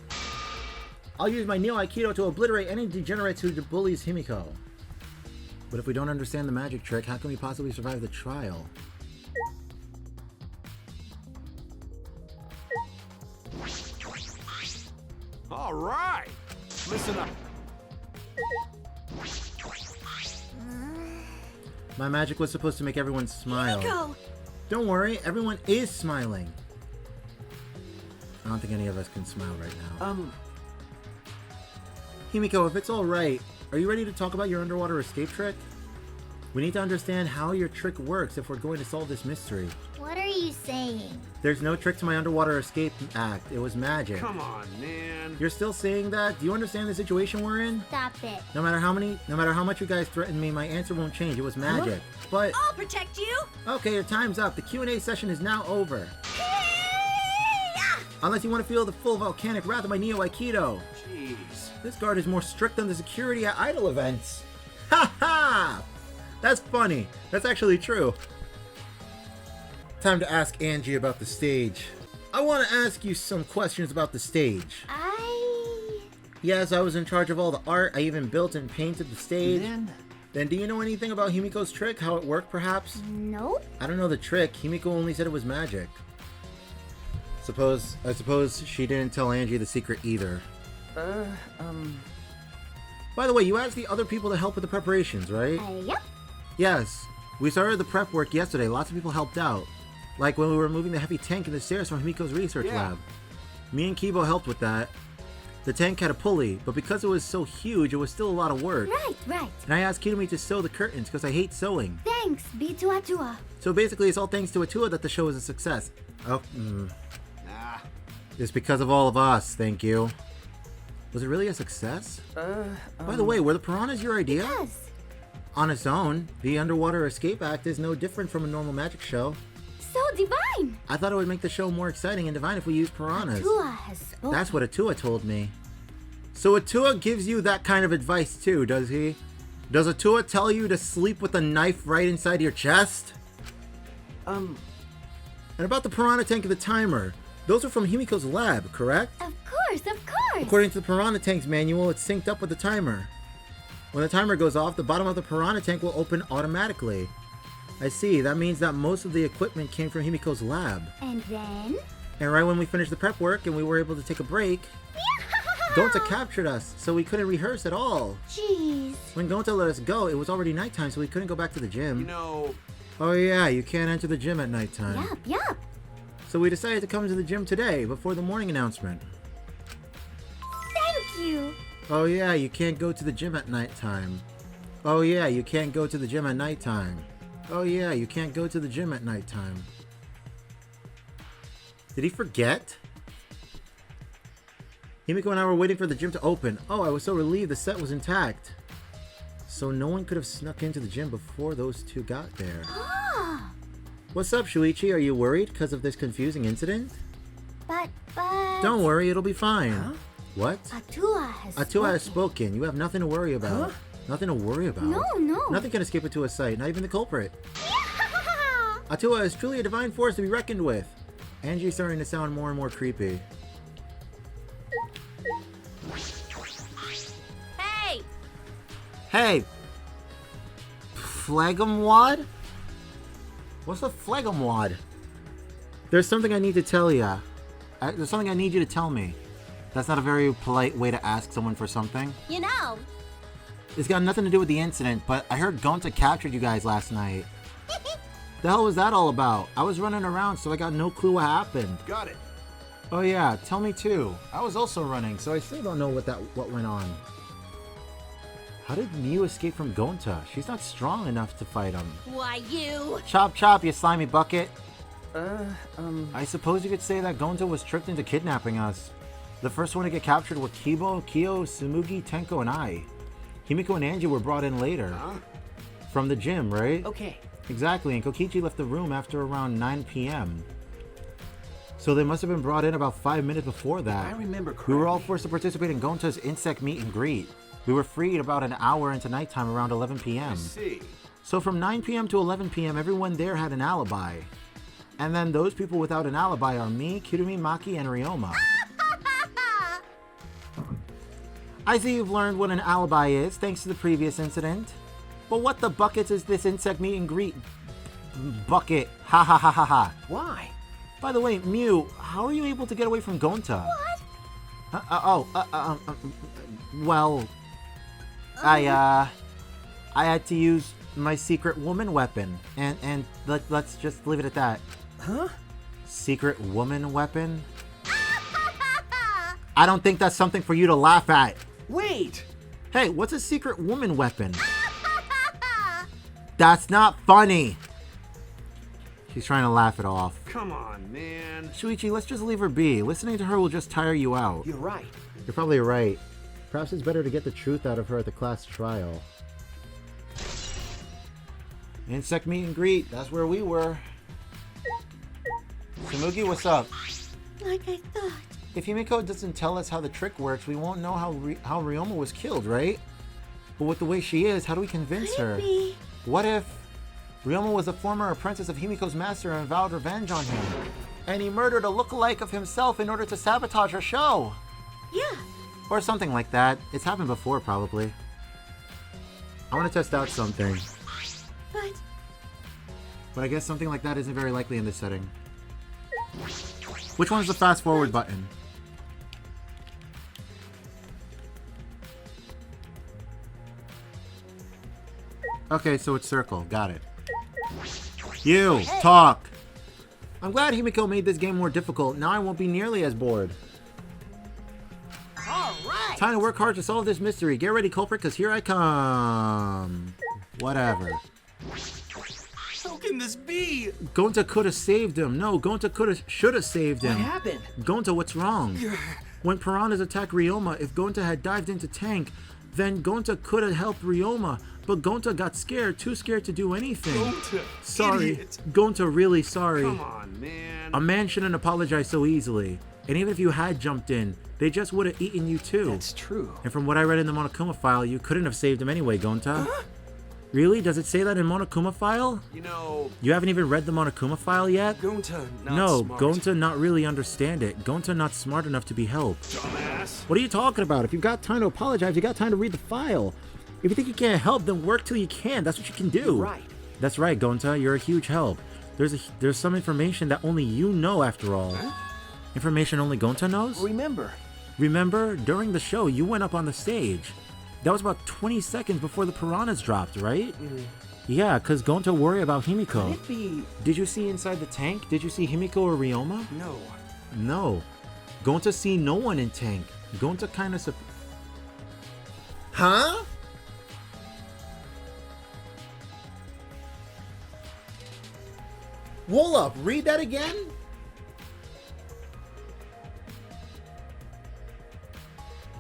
I'll use my Neo Aikido to obliterate any degenerates who bullies Himiko. But if we don't understand the magic trick, how can we possibly survive the trial? All right! Listen up. My magic was supposed to make everyone smile. Go! Don't worry, everyone is smiling. I don't think any of us can smile right now. Himiko, if it's alright, are you ready to talk about your underwater escape trick? We need to understand how your trick works if we're going to solve this mystery. What are you saying? There's no trick to my underwater escape act. It was magic. Come on, man. You're still saying that? Do you understand the situation we're in? Stop it. No matter how much you guys threaten me, my answer won't change. It was magic. But I'll protect you! okay, your time's up. The Q&A session is now over. Unless you want to feel the full volcanic wrath of my Neo Aikido. Jeez. This guard is more strict than the security at idol events. Ha ha! That's funny. That's actually true. Time to ask Angie about the stage. I want to ask you some questions about the stage. Yes, I was in charge of all the art. I even built and painted the stage. Then do you know anything about Himiko's trick? How it worked, perhaps? No. I don't know the trick. Himiko only said it was magic. I suppose she didn't tell Angie the secret either. By the way, you asked the other people to help with the preparations, right? Yep. Yes. We started the prep work yesterday. Lots of people helped out. Like when we were moving the heavy tank in the stairs from Himiko's research lab. Me and Kibo helped with that. The tank had a pulley, but because it was so huge, it was still a lot of work. Right. And I asked Kirumi to sew the curtains because I hate sewing. Thanks, B2 Atua. So basically, it's all thanks to Atua that the show is a success. It's because of all of us, thank you. Was it really a success? By the way, were the piranhas your idea? Yes. On its own, the Underwater Escape Act is no different from a normal magic show. So divine. I thought it would make the show more exciting and divine if we used piranhas. Atua has spoken. That's what Atua told me. So Atua gives you that kind of advice too, does he? Does Atua tell you to sleep with a knife right inside your chest? And about the piranha tank and the timer. Those are from Himiko's lab, correct? Of course. According to the piranha tank's manual, it's synced up with the timer. When the timer goes off, the bottom of the piranha tank will open automatically. I see, that means that most of the equipment came from Himiko's lab. And then? And right when we finished the prep work and we were able to take a break, Gonta captured us, so we couldn't rehearse at all. Jeez. When Gonta let us go, it was already nighttime, so we couldn't go back to the gym. You know... Oh yeah, you can't enter the gym at nighttime. Yup. So we decided to come to the gym today, before the morning announcement. Thank you. Oh yeah, you can't go to the gym at nighttime. Oh yeah, you can't go to the gym at nighttime. Oh yeah, you can't go to the gym at nighttime. Did he forget? Himiko and I were waiting for the gym to open. Oh, I was so relieved the set was intact. So no one could have snuck into the gym before those two got there. What's up, Shuichi? Are you worried because of this confusing incident? But... Don't worry, it'll be fine. What? Atua has spoken. You have nothing to worry about. Nothing to worry about? No. Nothing can escape Atua's sight, not even the culprit. Atua is truly a divine force to be reckoned with. Angie's starting to sound more and more creepy. Hey! Phlegmwad? What's a phlegmwad? There's something I need to tell ya. There's something I need you to tell me. That's not a very polite way to ask someone for something. You know. It's got nothing to do with the incident, but I heard Gonta captured you guys last night. The hell was that all about? I was running around, so I got no clue what happened. Got it. Oh yeah, tell me too. I was also running, so I still don't know what went on. How did Miu escape from Gonta? She's not strong enough to fight him. Why, you... Chop chop, you slimy bucket. I suppose you could say that Gonta was tricked into kidnapping us. The first one to get captured were Kibo, Kyo, Sumugi, Tenko, and I. Himiko and Angie were brought in later. From the gym, right? Okay. Exactly, and Kokichi left the room after around 9 p.m. So they must have been brought in about 5 minutes before that. I remember correctly. We were all forced to participate in Gonta's insect meet and greet. We were freed about an hour into nighttime around 11 p.m. I see. So from 9 p.m. to 11 p.m., everyone there had an alibi. And then those people without an alibi are me, Kirumi, Maki, and Ryoma. I see you've learned what an alibi is, thanks to the previous incident. But what the buckets is this insect meet and greet bucket? Ha ha ha ha ha. Why? By the way, Miu, how are you able to get away from Gonta? What? Well, I had to use my secret woman weapon, and let's just leave it at that. Huh? Secret woman weapon? I don't think that's something for you to laugh at. Wait! Hey, what's a secret woman weapon? That's not funny. She's trying to laugh it off. Come on, man. Shuichi, let's just leave her be. Listening to her will just tire you out. You're right. You're probably right. Perhaps it's better to get the truth out of her at the class trial. Insect meet and greet. That's where we were. Sumugi, what's up? Like I thought. If Himiko doesn't tell us how the trick works, we won't know how Ryoma was killed, right? But with the way she is, how do we convince her? Creepy. What if Ryoma was a former apprentice of Himiko's master and vowed revenge on him? and he murdered a lookalike of himself in order to sabotage her show. Yeah. Or something like that. It's happened before, probably. I want to test out something. But I guess something like that isn't very likely in this setting. Which one's the fast forward button? Okay, so it's circle. Got it. You, talk! I'm glad Himiko made this game more difficult. Now I won't be nearly as bored. Alright! Time to work hard to solve this mystery. Get ready, culprit, because here I come. Whatever. How can this be? Gonta could have saved him. No, Gonta should have saved him. What happened? Gonta, what's wrong? When piranhas attacked Ryoma, if Gonta had dived into tank, then Gonta could have helped Ryoma. But Gonta got scared, too scared to do anything. Gonta, Sorry. idiot. Gonta, really sorry. Come on, man. A man shouldn't apologize so easily. And even if you had jumped in, they just would have eaten you too. That's true. And from what I read in the Monokuma file, you couldn't have saved him anyway, Gonta. Really? Does it say that in Monokuma file? You know, You haven't even read the Monokuma file yet? Gonta not No, smart. Gonta not really understand it. Gonta not smart enough to be helped. Dumbass. What are you talking about? If you've got time to apologize, you got time to read the file. If you think you can't help, then work till you can. That's what you can do. Right. That's right, Gonta. You're a huge help. There's some information that only you know after all. Information only Gonta knows? Remember, during the show, you went up on the stage. That was about 20 seconds before the piranhas dropped, right? Yeah, because Gonta worry about Himiko. Could it be? Did you see inside the tank? Did you see Himiko or Ryoma? No. No. Gonta see no one in tank. Gonta kind of... Huh? Hold up, read that again?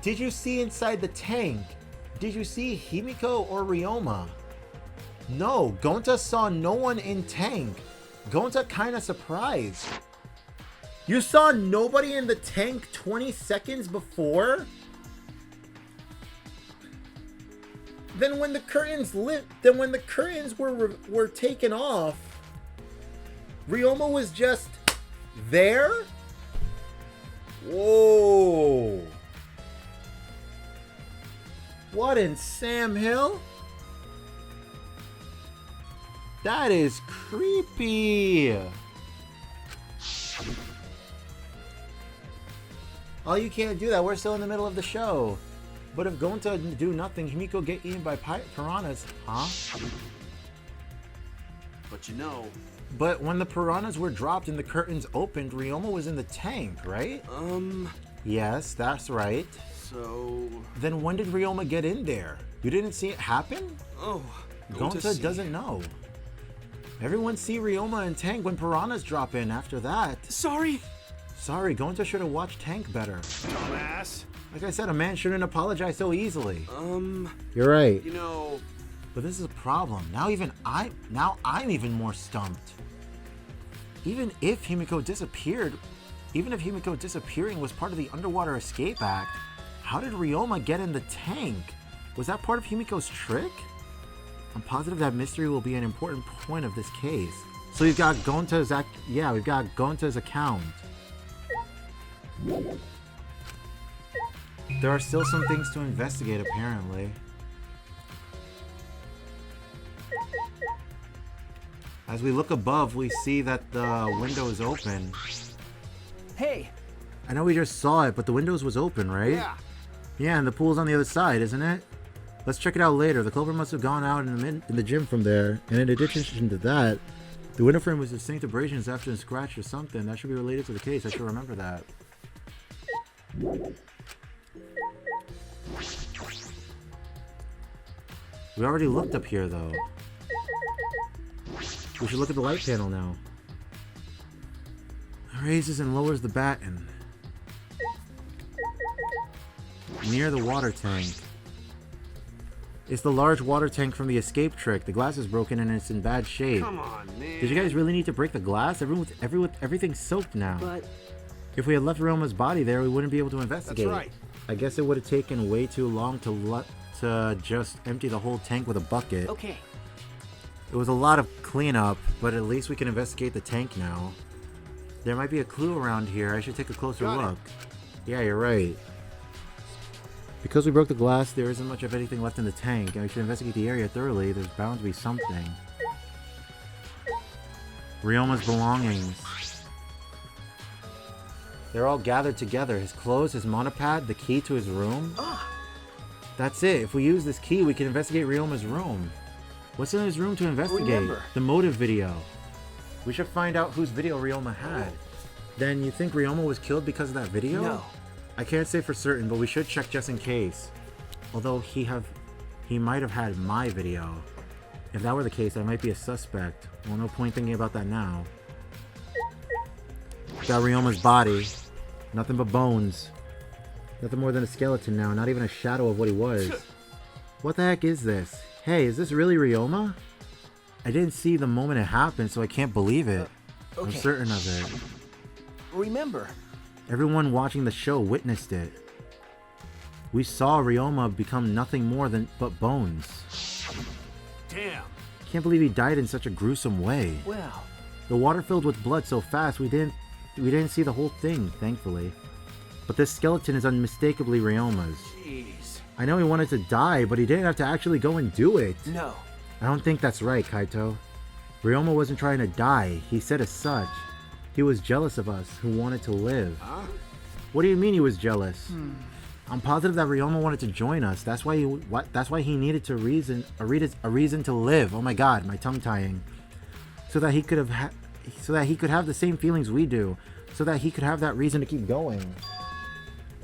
Did you see inside the tank? Did you see Himiko or Ryoma? No, Gonta saw no one in tank. Gonta kinda surprised. You saw nobody in the tank 20 seconds before? Then when the curtains were taken off, Ryoma was just there? Whoa. What in Sam Hill? That is creepy. Oh, you can't do that. We're still in the middle of the show. But if Gonta do nothing, Himiko get eaten by piranhas, huh? But you know, But when the piranhas were dropped and the curtains opened, Ryoma was in the tank, right? Yes, that's right. so... Then when did Ryoma get in there? You didn't see it happen? Oh, Gonta doesn't know. Everyone see Ryoma and Tank when piranhas drop in after that. Sorry. Sorry, Gonta should have watched Tank better. Dumbass. Like I said, a man shouldn't apologize so easily. You're right. You know... But this is a problem. Now I'm even more stumped. Even if Himiko disappearing was part of the Underwater Escape Act, how did Ryoma get in the tank? Was that part of Himiko's trick? I'm positive that mystery will be an important point of this case. So we've got Gonta's account. There are still some things to investigate, apparently. As we look above, we see that the window is open. Hey! I know we just saw it, but the windows was open, right? Yeah. Yeah, and the pool's on the other side, isn't it? Let's check it out later. The culprit must have gone out in the gym from there. And in addition to that, the window frame was distinct abrasions after a scratch or something. That should be related to the case. I should remember that. We already looked up here, though. We should look at the light panel now. Raises and lowers the batten. Near the water tank. It's the large water tank from the escape trick. The glass is broken and it's in bad shape. Come on, man. Did you guys really need to break the glass? Everything's soaked now. But If we had left Roma's body there, we wouldn't be able to investigate. That's right. I guess it would have taken way too long to just empty the whole tank with a bucket. okay. It was a lot of cleanup, but at least we can investigate the tank now. There might be a clue around here. I should take a closer Got it. look. Yeah, you're right. Because we broke the glass, there isn't much of anything left in the tank. I should investigate the area thoroughly. There's bound to be something. Ryoma's belongings. They're all gathered together. His clothes, his monopod, the key to his room. That's it. If we use this key, we can investigate Ryoma's room. What's in his room to investigate? Remember. The motive video. We should find out whose video Ryoma had. Then you think Ryoma was killed because of that video? No. I can't say for certain, but we should check just in case. Although he might have had my video. If that were the case, I might be a suspect. Well, no point thinking about that now. Got Ryoma's body. Nothing but bones. Nothing more than a skeleton now, not even a shadow of what he was. What the heck is this? Hey, is this really Ryoma? I didn't see the moment it happened, so I can't believe it. I'm Okay. certain of it. Remember, Everyone watching the show witnessed it. We saw Ryoma become nothing more but bones. Damn. Can't believe he died in such a gruesome way. well, The water filled with blood so fast we didn't see the whole thing, thankfully. But this skeleton is unmistakably Ryoma's. Jeez. I know he wanted to die, but he didn't have to actually go and do it. No. I don't think that's right, Kaito. Ryoma wasn't trying to die. He said as such. He was jealous of us, who wanted to live. Huh? What do you mean he was jealous? I'm positive that Ryoma wanted to join us. That's why he needed a reason to live. Oh my god, my tongue tying. So that he could have the same feelings we do. So that he could have that reason to keep going.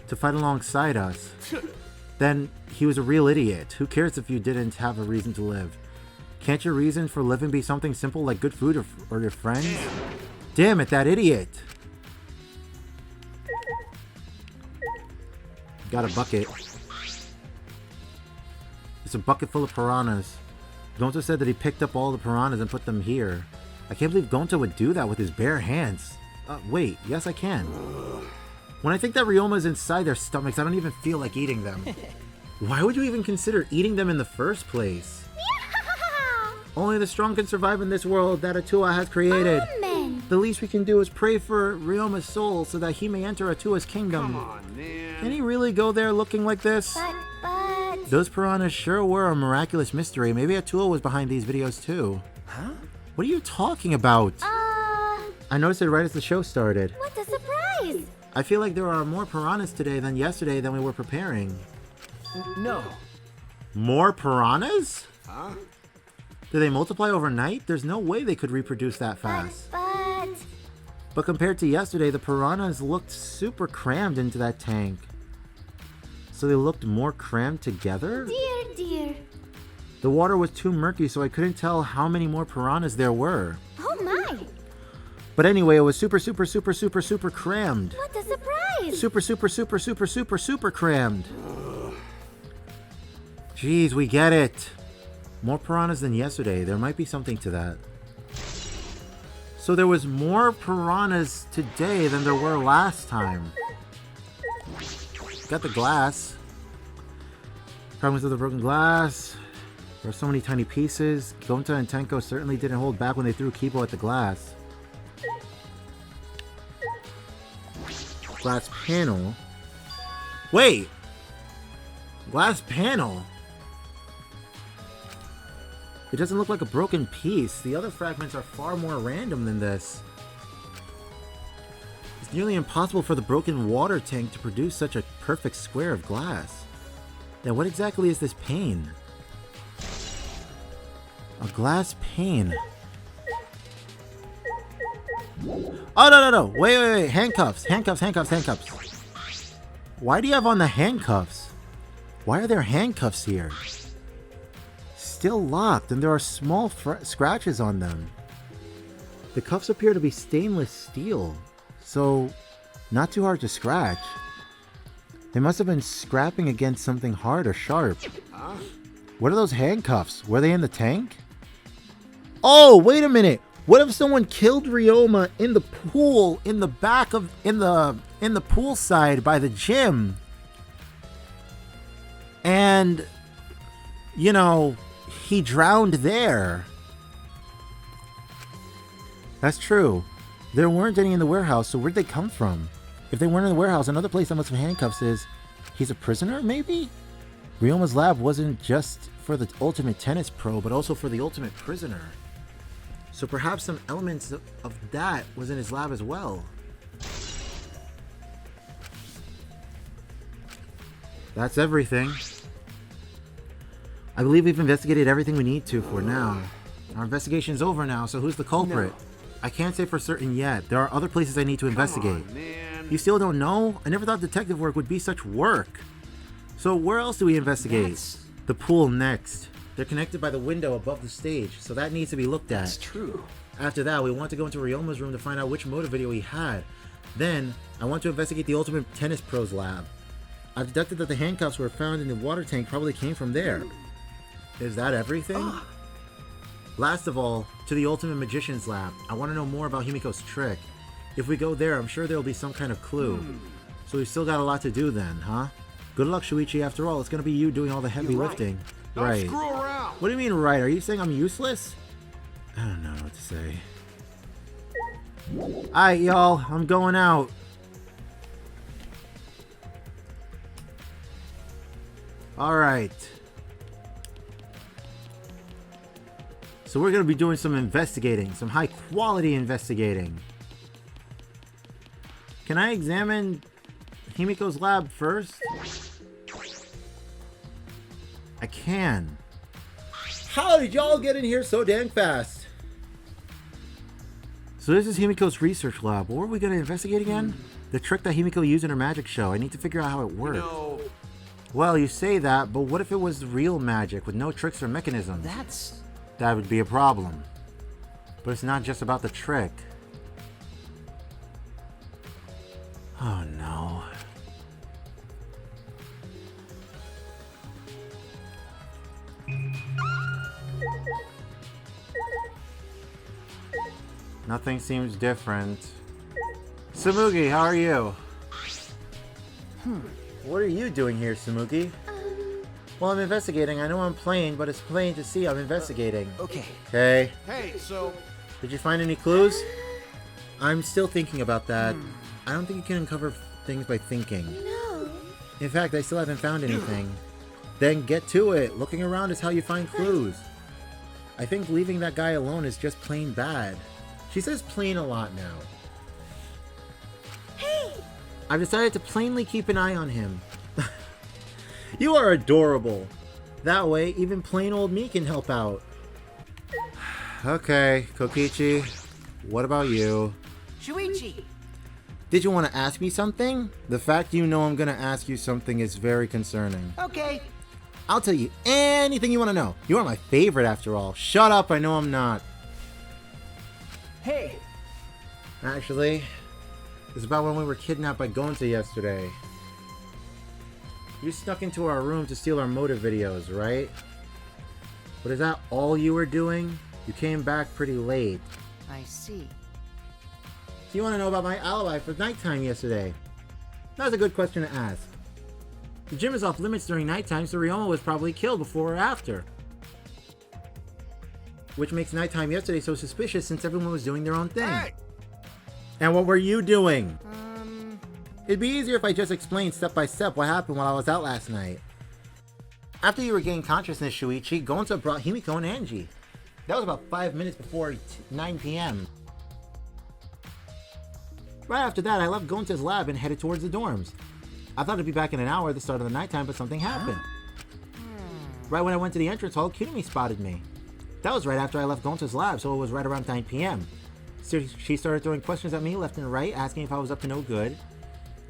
To fight alongside us. Then he was a real idiot. Who cares if you didn't have a reason to live? Can't your reason for living be something simple like good food or your friends? Damn it, that idiot! Got a bucket. It's a bucket full of piranhas. Gonta said that he picked up all the piranhas and put them here. I can't believe Gonta would do that with his bare hands. Wait, yes I can. When I think that Ryoma's inside their stomachs, I don't even feel like eating them. Why would you even consider eating them in the first place? Only the strong can survive in this world that Atua has created. Amen. The least we can do is pray for Ryoma's soul so that he may enter Atua's kingdom. Come on, man. Can he really go there looking like this? But... Those piranhas sure were a miraculous mystery. Maybe Atua was behind these videos too. huh? What are you talking about? I noticed it right as the show started. what a surprise! I feel like there are more piranhas today than yesterday than we were preparing. No. More piranhas? Huh? Do they multiply overnight? There's no way they could reproduce that fast. But compared to yesterday, the piranhas looked super crammed into that tank. So they looked more crammed together? Dear. The water was too murky, so I couldn't tell how many more piranhas there were. Oh my! But anyway, it was super crammed. What a surprise! Super crammed. Jeez, we get it. More piranhas than yesterday. There might be something to that. So there was more piranhas today than there were last time. Got the glass. Fragments of the broken glass. There are so many tiny pieces. Gonta and Tenko certainly didn't hold back when they threw Kibo at the glass. Glass panel. Wait! Glass panel? It doesn't look like a broken piece. The other fragments are far more random than this. It's nearly impossible for the broken water tank to produce such a perfect square of glass. Then what exactly is this pane? A glass pane. Oh, no. Wait. Handcuffs. Why do you have on the handcuffs? Why are there handcuffs here? Still locked, and there are small scratches on them. The cuffs appear to be stainless steel, so not too hard to scratch. They must have been scrapping against something hard or sharp. What are those handcuffs? Were they in the tank? Oh, wait a minute. What if someone killed Ryoma in the pool, in the back of, in the pool side by the gym? And, you know, he drowned there. That's true. There weren't any in the warehouse, so where'd they come from? If they weren't in the warehouse, another place that must have handcuffs is... He's a prisoner, maybe? Ryoma's lab wasn't just for the ultimate tennis pro, but also for the ultimate prisoner. So perhaps some elements of that was in his lab as well. That's everything. I believe we've investigated everything we need to for now. Our investigation's over now, so who's the culprit? No. I can't say for certain yet. There are other places I need to investigate. Come on, man. You still don't know? I never thought detective work would be such work. So where else do we investigate? The pool next. They're connected by the window above the stage, so that needs to be looked at. That's true. After that, we want to go into Ryoma's room to find out which motive video he had. Then, I want to investigate the Ultimate Tennis Pro's lab. I've deducted that the handcuffs were found in the water tank probably came from there. Is that everything? Last of all, to the Ultimate Magician's lab. I want to know more about Himiko's trick. If we go there, I'm sure there'll be some kind of clue. So we've still got a lot to do then, huh? Good luck, Shuichi. After all, it's gonna be you doing all the heavy lifting. Don't screw around. What do you mean, right? Are you saying I'm useless? I don't know what to say. Alright, y'all. I'm going out. Alright. So we're gonna be doing some investigating. Some high quality investigating. Can I examine Himiko's lab first? I can. How did y'all get in here so dang fast? So this is Himiko's research lab. What are we going to investigate again? The trick that Himiko used in her magic show. I need to figure out how it works. No. Well, you say that, but what if it was real magic with no tricks or mechanisms? That would be a problem. But it's not just about the trick. Oh no. Nothing seems different. Samugi, how are you? What are you doing here, Samugi? Well, I'm investigating. I know I'm playing, but it's plain to see I'm investigating. Okay. Okay. Hey, so Did you find any clues? I'm still thinking about that. I don't think you can uncover things by thinking. No. In fact, I still haven't found anything. Then get to it. Looking around is how you find clues. I think leaving that guy alone is just plain bad. She says plain a lot now. Hey! I've decided to plainly keep an eye on him. You are adorable. That way, even plain old me can help out. Okay, Kokichi. What about you? Shuichi! Did you want to ask me something? The fact you know I'm gonna ask you something is very concerning. Okay. I'll tell you anything you want to know. You are my favorite after all. Shut up, I know I'm not. Hey! Actually, it's about when we were kidnapped by Gonta yesterday. You snuck into our room to steal our motive videos, right? But is that all you were doing? You came back pretty late. I see. So you want to know about my alibi for nighttime yesterday? That's a good question to ask. The gym is off limits during nighttime, so Ryoma was probably killed before or after. Which makes nighttime yesterday so suspicious since everyone was doing their own thing. hey, And what were you doing? It'd be easier if I just explained step by step what happened while I was out last night. After you regained consciousness, Shuichi, Gonta brought Himiko and Angie. That was about 5 minutes before 9 p.m. Right after that, I left Gonta's lab and headed towards the dorms. I thought I'd be back in an hour at the start of the nighttime, but something happened. Right when I went to the entrance hall, Kunimi spotted me. That was right after I left Gonta's lab, so it was right around 9 p.m. So she started throwing questions at me left and right, asking if I was up to no good.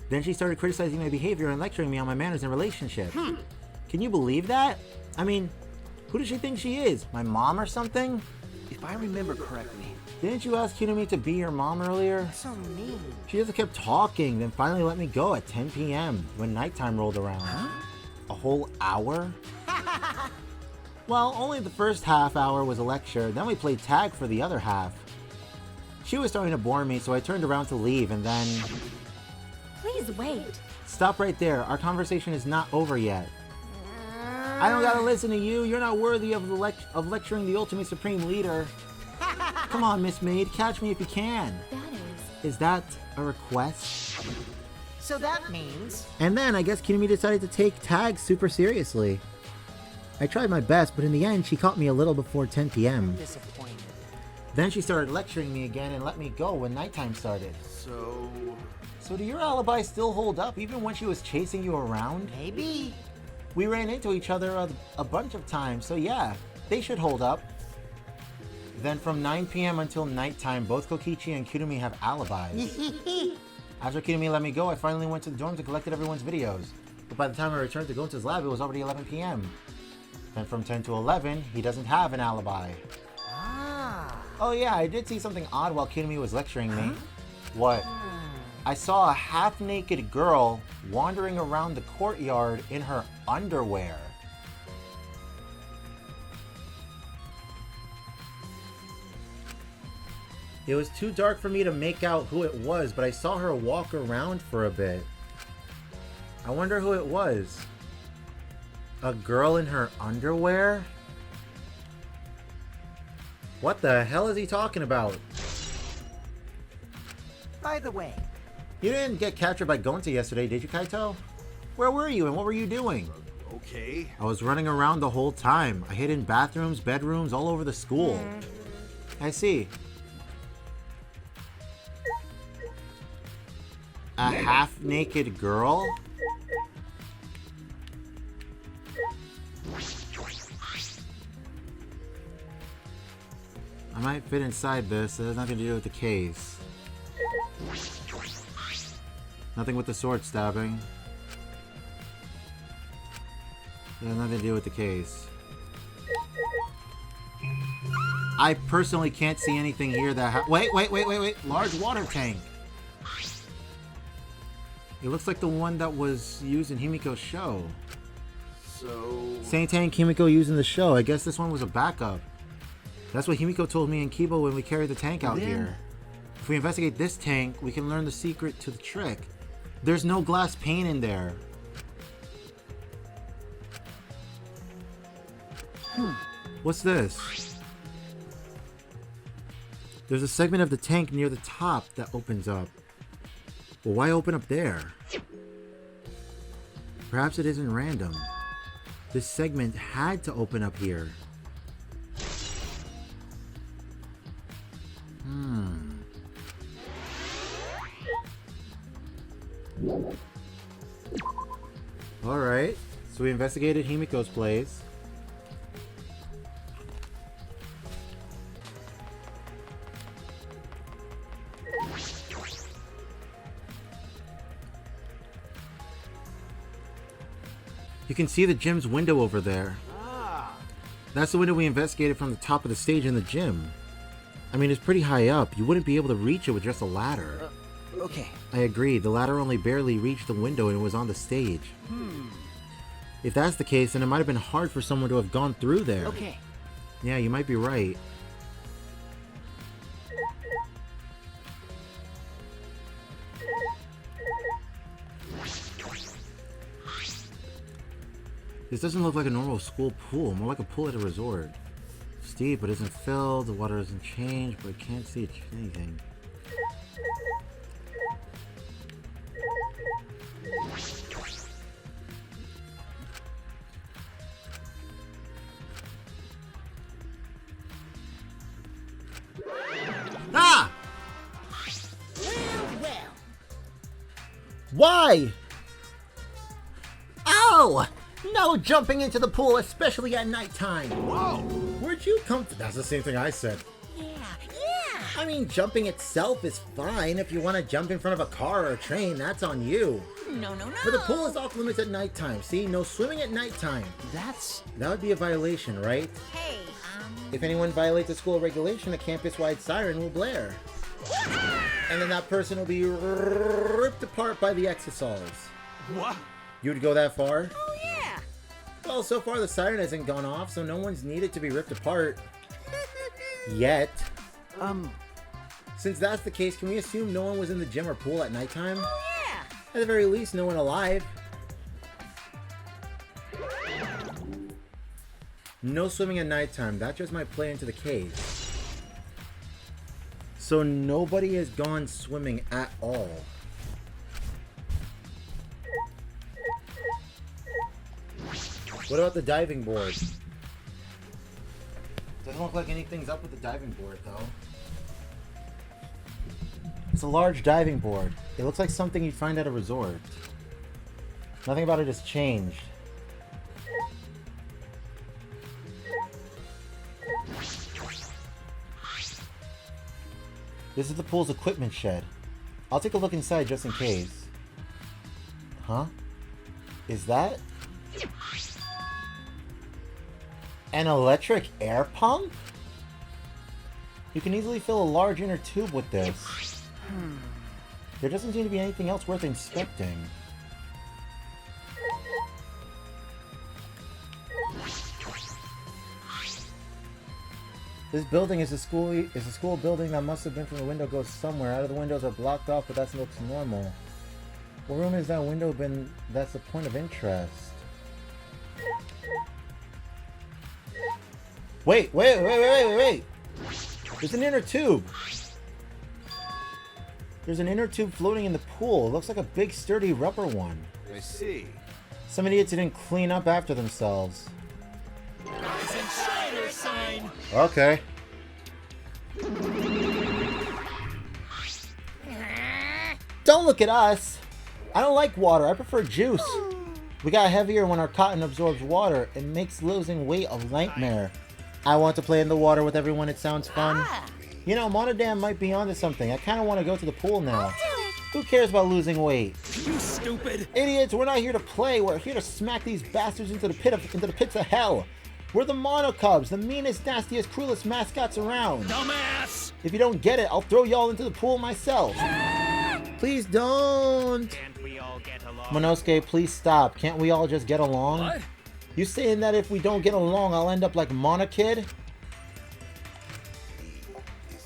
Then she started criticizing my behavior and lecturing me on my manners and relationships. Can you believe that? I mean, who does she think she is? My mom or something? If I remember correctly, Didn't you ask Kunimi to be your mom earlier? So mean. She just kept talking, then finally let me go at 10 p.m. when nighttime rolled around. A whole hour? Well, only the first half hour was a lecture, then we played tag for the other half. She was starting to bore me, so I turned around to leave, and then... Please wait. Stop right there, our conversation is not over yet. I don't gotta listen to you, you're not worthy of lecturing the ultimate supreme leader. Come on, Miss Maid, catch me if you can. That is Is that a request? So that means... And then I guess Kirumi decided to take tags super seriously. I tried my best, but in the end she caught me a little before 10 p.m. disappointed. Then she started lecturing me again and let me go when nighttime started. So do your alibis still hold up even when she was chasing you around? Maybe. We ran into each other a bunch of times, so yeah, they should hold up. Then from 9 p.m. until nighttime, both Kokichi and Kirumi have alibis. After Kirumi let me go, I finally went to the dorms and collected everyone's videos. But by the time I returned to Gonta's lab, it was already 11 p.m. Then from 10 to 11, he doesn't have an alibi. Oh yeah, I did see something odd while Kirumi was lecturing me. What? I saw a half-naked girl wandering around the courtyard in her underwear. It was too dark for me to make out who it was, but I saw her walk around for a bit. I wonder who it was. A girl in her underwear? What the hell is he talking about? By the way, You didn't get captured by Gonta yesterday, did you, Kaito? Where were you and what were you doing? Okay. I was running around the whole time. I hid in bathrooms, bedrooms, all over the school. I see. A half-naked girl? I might fit inside this. It has nothing to do with the case. Nothing with the sword stabbing. It has nothing to do with the case. I personally can't see anything here that wait. Large water tank. It looks like the one that was used in Himiko's show. So... Same tank Himiko used in the show. I guess this one was a backup. That's what Himiko told me and Kibo when we carried the tank out here. If we investigate this tank, we can learn the secret to the trick. There's no glass pane in there. What's this? There's a segment of the tank near the top that opens up. Well, why open up there? Perhaps it isn't random. This segment had to open up here. Alright, so we investigated Himiko's place. You can see the gym's window over there. That's the window we investigated from the top of the stage in the gym. I mean, it's pretty high up. You wouldn't be able to reach it with just a ladder. Okay. I agree. The ladder only barely reached the window and it was on the stage. If that's the case, then it might have been hard for someone to have gone through there. Okay. Yeah, you might be right. This doesn't look like a normal school pool, more like a pool at a resort. It's deep, but isn't filled. The water isn't changed, but I can't see anything. Ah! well. Why? Ow! No jumping into the pool, especially at nighttime. Whoa! Where'd you come from? That's the same thing I said. Yeah. I mean, jumping itself is fine. If you want to jump in front of a car or a train, that's on you. No. But the pool is off limits at nighttime. See, no swimming at nighttime. That's... That would be a violation, right? Hey, If anyone violates a school regulation, a campus-wide siren will blare. And then that person will be ripped apart by the exosols. What? You'd go that far? Oh, yeah. Well, so far the siren hasn't gone off, so no one's needed to be ripped apart. Yet. Since that's the case, can we assume no one was in the gym or pool at nighttime? Oh, yeah. At the very least, no one alive. No swimming at nighttime. That just might play into the case. So nobody has gone swimming at all. What about the diving board? Doesn't look like anything's up with the diving board, though. It's a large diving board. It looks like something you'd find at a resort. Nothing about it has changed. This is the pool's equipment shed. I'll take a look inside just in case. Huh? Is that an electric air pump? You can easily fill a large inner tube with this. There doesn't seem to be anything else worth inspecting. This building is a school building that must have been from the window goes somewhere. Out of the windows are blocked off, but that looks normal. What room has that window been? That's the point of interest. Wait! There's an inner tube. There's an inner tube floating in the pool. It looks like a big sturdy rubber one. I see. Some idiots didn't clean up after themselves. Okay. Don't look at us. I don't like water. I prefer juice. We got heavier when our cotton absorbs water. It makes losing weight a nightmare. I want to play in the water with everyone. It sounds fun. You know, Monodam might be onto something. I kind of want to go to the pool now. Who cares about losing weight? You stupid! Idiots, we're not here to play. We're here to smack these bastards into the pits of hell. We're the Mono Cubs, the meanest, nastiest, cruelest mascots around. Dumbass! If you don't get it, I'll throw y'all into the pool myself. Please don't. Can't we all get along? Monosuke, please stop. Can't we all just get along? What? You saying that if we don't get along, I'll end up like Monokid?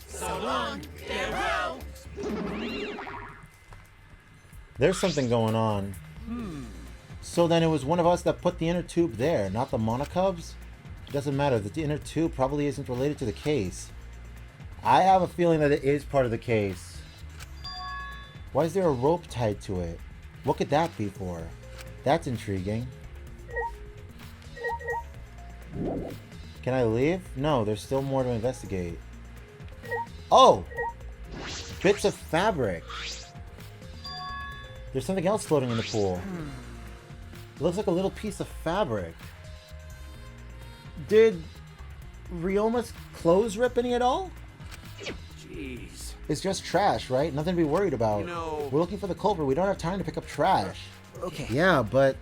So long, farewell! There's something going on. So then it was one of us that put the inner tube there, not the Monocubs? It doesn't matter. The inner tube probably isn't related to the case. I have a feeling that it is part of the case. Why is there a rope tied to it? What could that be for? That's intriguing. Can I leave? No, there's still more to investigate. Oh! Bits of fabric. There's something else floating in the pool. It looks like a little piece of fabric. Did Ryoma's clothes rip any at all? Jeez. It's just trash, right? Nothing to be worried about. You know- We're looking for the culprit. We don't have time to pick up trash. Okay. Yeah, but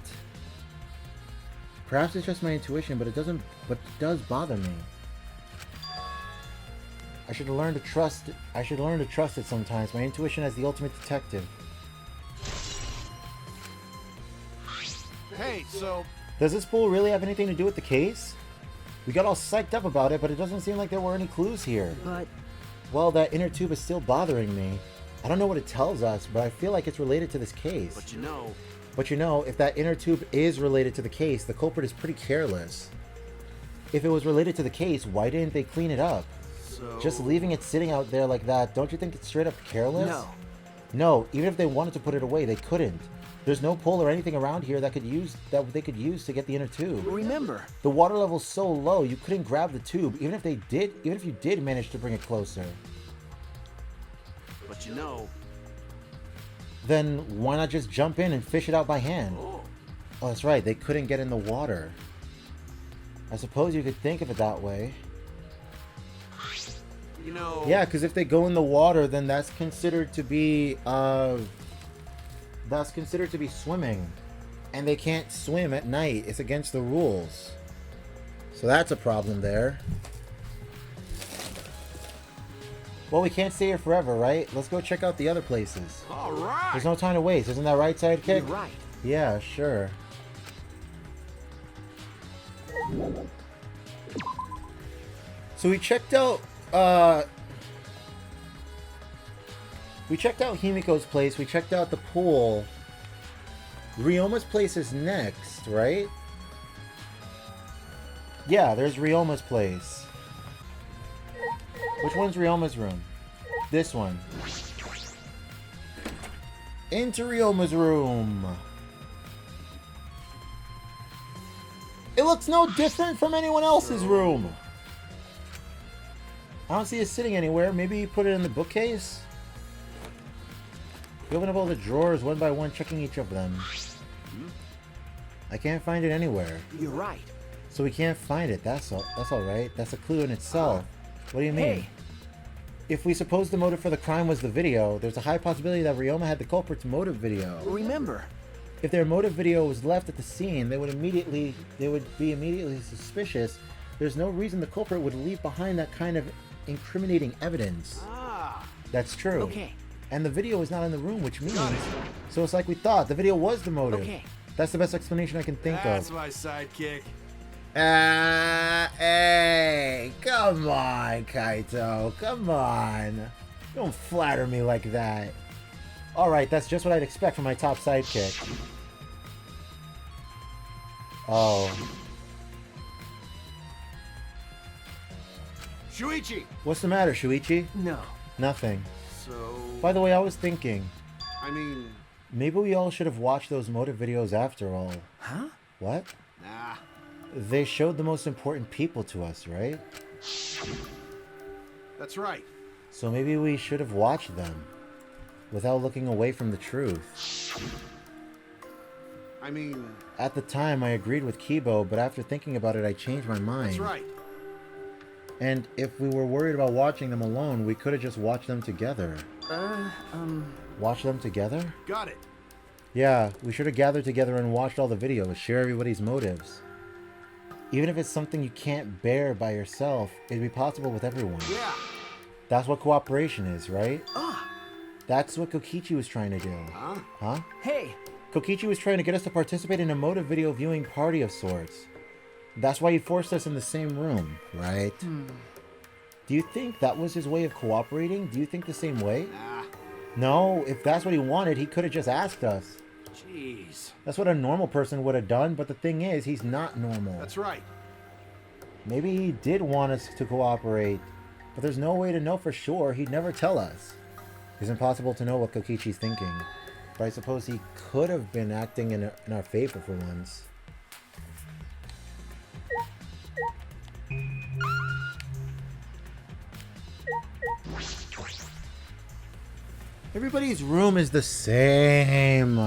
perhaps it's just my intuition, but it does bother me. I should learn to trust it sometimes. My intuition as the ultimate detective. Hey, so Does this pool really have anything to do with the case? We got all psyched up about it, but it doesn't seem like there were any clues here. But Well, that inner tube is still bothering me. I don't know what it tells us, but I feel like it's related to this case. But you know, if that inner tube is related to the case, the culprit is pretty careless. If it was related to the case, why didn't they clean it up? Just leaving it sitting out there like that, don't you think it's straight up careless? no. No, even if they wanted to put it away, they couldn't. There's no pole or anything around here that they could use to get the inner tube. Remember, The water level's so low, you couldn't grab the tube, even if you did manage to bring it closer. but you know, Then why not just jump in and fish it out by hand? Oh, that's right, they couldn't get in the water. I suppose you could think of it that way. you know. Yeah, because if they go in the water, then that's considered to be swimming. And they can't swim at night. It's against the rules. So that's a problem there. Well, we can't stay here forever, right? Let's go check out the other places. All right. There's no time to waste. Isn't that right, Sidekick? you're right. Yeah, sure. So we checked out Himiko's place, we checked out the pool. Ryoma's place is next, right? Yeah, there's Ryoma's place. Which one's Ryoma's room? This one. Into Ryoma's room. It looks no different from anyone else's room. I don't see it sitting anywhere. Maybe you put it in the bookcase? You open up all the drawers one by one, checking each of them. I can't find it anywhere. You're right. So we can't find it. That's all right. That's a clue in itself. What do you mean? Hey. If we suppose the motive for the crime was the video, there's a high possibility that Ryoma had the culprit's motive video. Remember. If their motive video was left at the scene, they would be immediately suspicious. There's no reason the culprit would leave behind that kind of incriminating evidence. Ah. That's true. Okay. And the video is not in the room, which means... So it's like we thought. The video was the motive. Okay. That's the best explanation I can think That's of. my sidekick. Hey, come on, Kaito. Come on. Don't flatter me like that. Alright, that's just what I'd expect from my top sidekick. Oh. Shuichi! What's the matter, Shuichi? No. Nothing. So... By the way, I was thinking, I mean... maybe we all should have watched those motive videos after all. Huh? What? Nah. They showed the most important people to us, right? That's right. So maybe we should have watched them without looking away from the truth. I mean... At the time, I agreed with Kibo, but after thinking about it, I changed my mind. That's right. And if we were worried about watching them alone, we could have just watched them together. Watch them together? Got it. Yeah, we should have gathered together and watched all the videos, share everybody's motives. Even if it's something you can't bear by yourself, it'd be possible with everyone. Yeah. That's what cooperation is, right? Ah. That's what Kokichi was trying to do. Huh? Huh? Hey. Kokichi was trying to get us to participate in a motive video viewing party of sorts. That's why he forced us in the same room, right? Do you think that was his way of cooperating? Do you think the same way? Nah. No, if that's what he wanted, he could have just asked us. Jeez. That's what a normal person would have done, but the thing is, he's not normal. That's right. Maybe he did want us to cooperate, but there's no way to know for sure. He'd never tell us. It's impossible to know what Kokichi's thinking, but I suppose he could have been acting in our favor for once. Everybody's room is the same.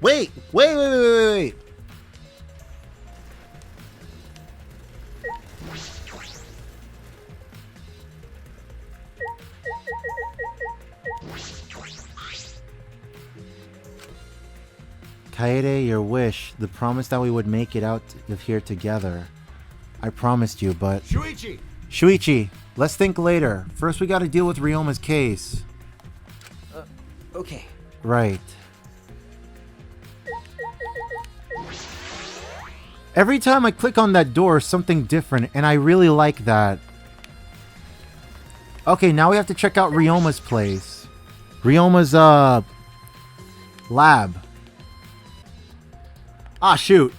Wait. Kaede, your wish, the promise that we would make it out of here together. I promised you, but... Shuichi! Shuichi, let's think later. First we gotta deal with Ryoma's case. Okay. Right. Every time I click on that door, something different, and I really like that. Okay, now we have to check out Ryoma's place. Ryoma's, lab. Ah, shoot.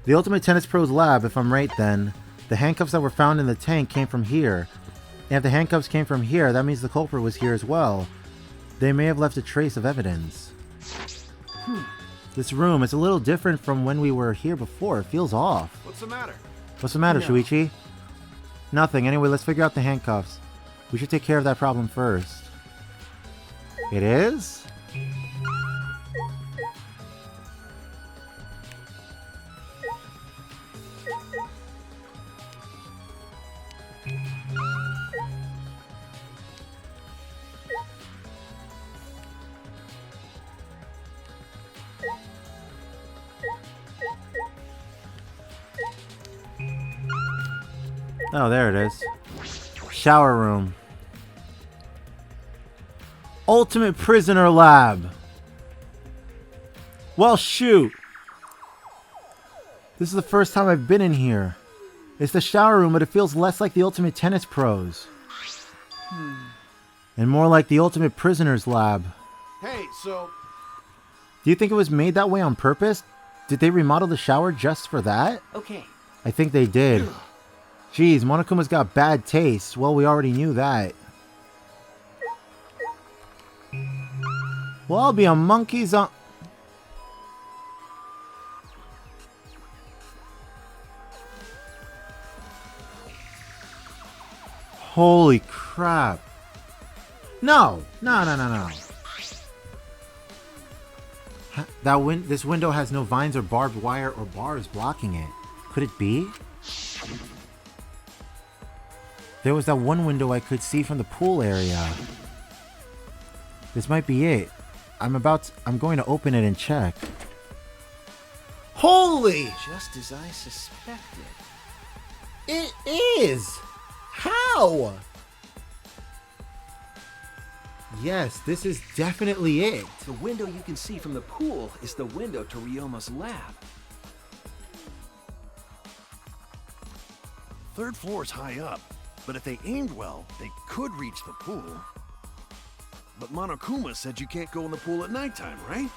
The Ultimate Tennis Pro's lab, if I'm right then. The handcuffs that were found in the tank came from here. And if the handcuffs came from here, that means the culprit was here as well. They may have left a trace of evidence. This room is a little different from when we were here before. It feels off. What's the matter? What's the matter, No. Shuichi? Nothing. Anyway, let's figure out the handcuffs. We should take care of that problem first. It is? Oh, there it is. Shower room. Ultimate Prisoner Lab. Well, shoot. This is the first time I've been in here. It's the shower room, but it feels less like the Ultimate Tennis Pros. And more like the Ultimate Prisoner's Lab. Hey, so... Do you think it was made that way on purpose? Did they remodel the shower just for that? Okay. I think they did. Jeez, Monokuma's got bad taste. Well, we already knew that. Well, I'll be a monkey's on... Holy crap. No. No. This window has no vines or barbed wire or bars blocking it. Could it be? There was that one window I could see from the pool area. This might be it. I'm going to open it and check. Holy! Just as I suspected. It is! How? Yes, this is definitely it. The window you can see from the pool is the window to Ryoma's lab. Third floor is high up, but if they aimed well, they could reach the pool. But Monokuma said you can't go in the pool at nighttime, right?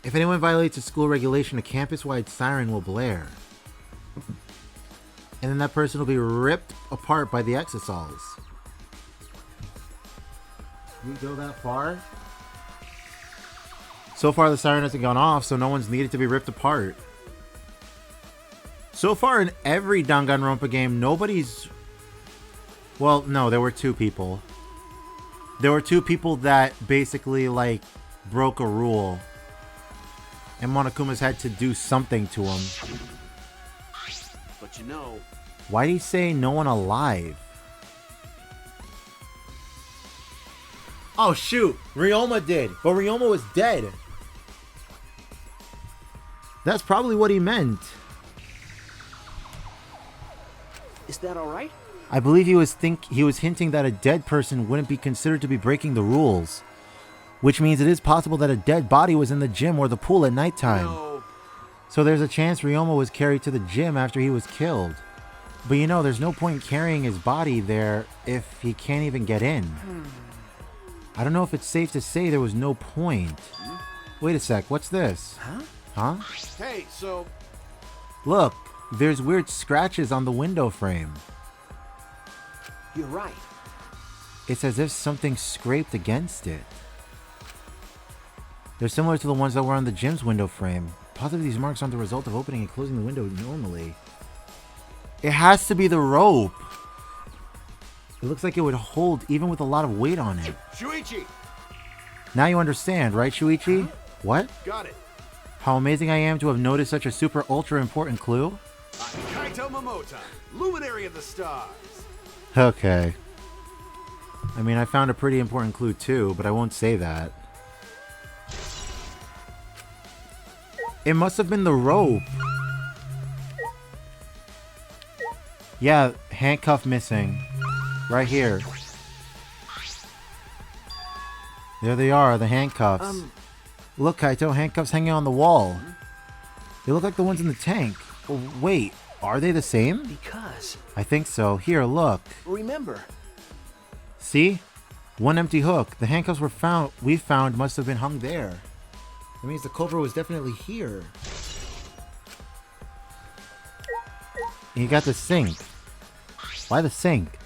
If anyone violates a school regulation, a campus-wide siren will blare. And then that person will be ripped apart by the exosols. Can we go that far? So far the siren hasn't gone off, so no one's needed to be ripped apart. So far in every Danganronpa game, nobody's... Well, no, there were two people. There were two people that basically, like, broke a rule. And Monokuma's had to do something to him. But you know... Why'd he say no one alive? Oh, shoot! Ryoma did, but Ryoma was dead. That's probably what he meant. Is that alright? I believe he was hinting that a dead person wouldn't be considered to be breaking the rules. Which means it is possible that a dead body was in the gym or the pool at nighttime. No. So there's a chance Ryoma was carried to the gym after he was killed. But you know, there's no point carrying his body there if he can't even get in. I don't know if it's safe to say there was no point. Wait a sec, what's this? Huh? Hey, so... Look, there's weird scratches on the window frame. You're right. It's as if something scraped against it. They're similar to the ones that were on the gym's window frame. Possibly these marks aren't the result of opening and closing the window normally. It has to be the rope. It looks like it would hold even with a lot of weight on it. Shuichi! Now you understand, right, Shuichi? What? Got it. How amazing I am to have noticed such a super ultra important clue? I'm Kaito Momota, luminary of the stars. Okay. I mean, I found a pretty important clue too, but I won't say that. It must have been the rope. Yeah, handcuff missing. Right here. There they are, the handcuffs. Look, Kaito, handcuffs hanging on the wall. They look like the ones in the tank. Oh, wait, are they the same? Because... I think so. Here, look. Remember. See? One empty hook. The handcuffs we found must have been hung there. That means the culprit was definitely here. And you got the sink. Why the sink?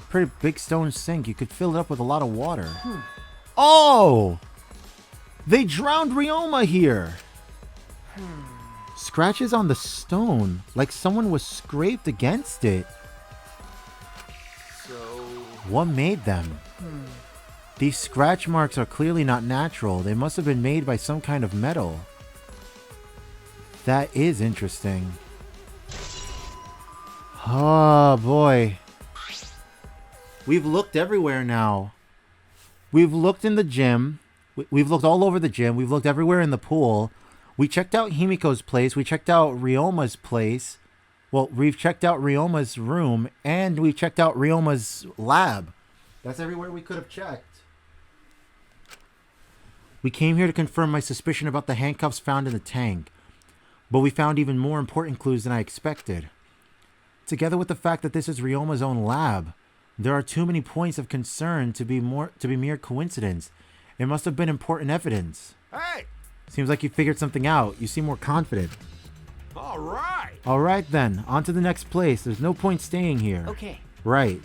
Pretty big stone sink. You could fill it up with a lot of water. Oh! They drowned Ryoma here. Scratches on the stone, like someone was scraped against it. So... What made them? These scratch marks are clearly not natural. They must have been made by some kind of metal. That is interesting. Oh boy. We've looked everywhere now. We've looked in the gym. We've looked all over the gym. We've looked everywhere in the pool. We checked out Himiko's place. We checked out Ryoma's place. Well, we've checked out Ryoma's room. And we checked out Ryoma's lab. That's everywhere we could have checked. We came here to confirm my suspicion about the handcuffs found in the tank. But we found even more important clues than I expected. Together with the fact that this is Ryoma's own lab, There are too many points of concern to be mere coincidence. It must have been important evidence. Hey! Seems like you figured something out. You seem more confident. All right! Alright then, on to the next place. There's no point staying here. Okay. Right.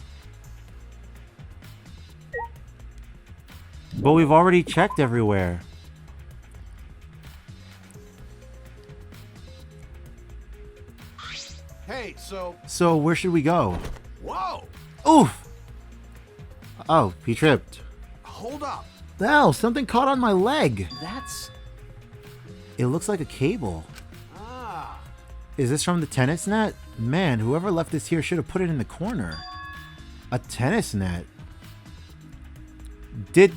But we've already checked everywhere. Hey, so... So, where should we go? Whoa! Oof! Oh, he tripped. Hold up. Ow, something caught on my leg. That's... It looks like a cable. Ah. Is this from the tennis net? Man, whoever left this here should have put it in the corner. A tennis net? Did...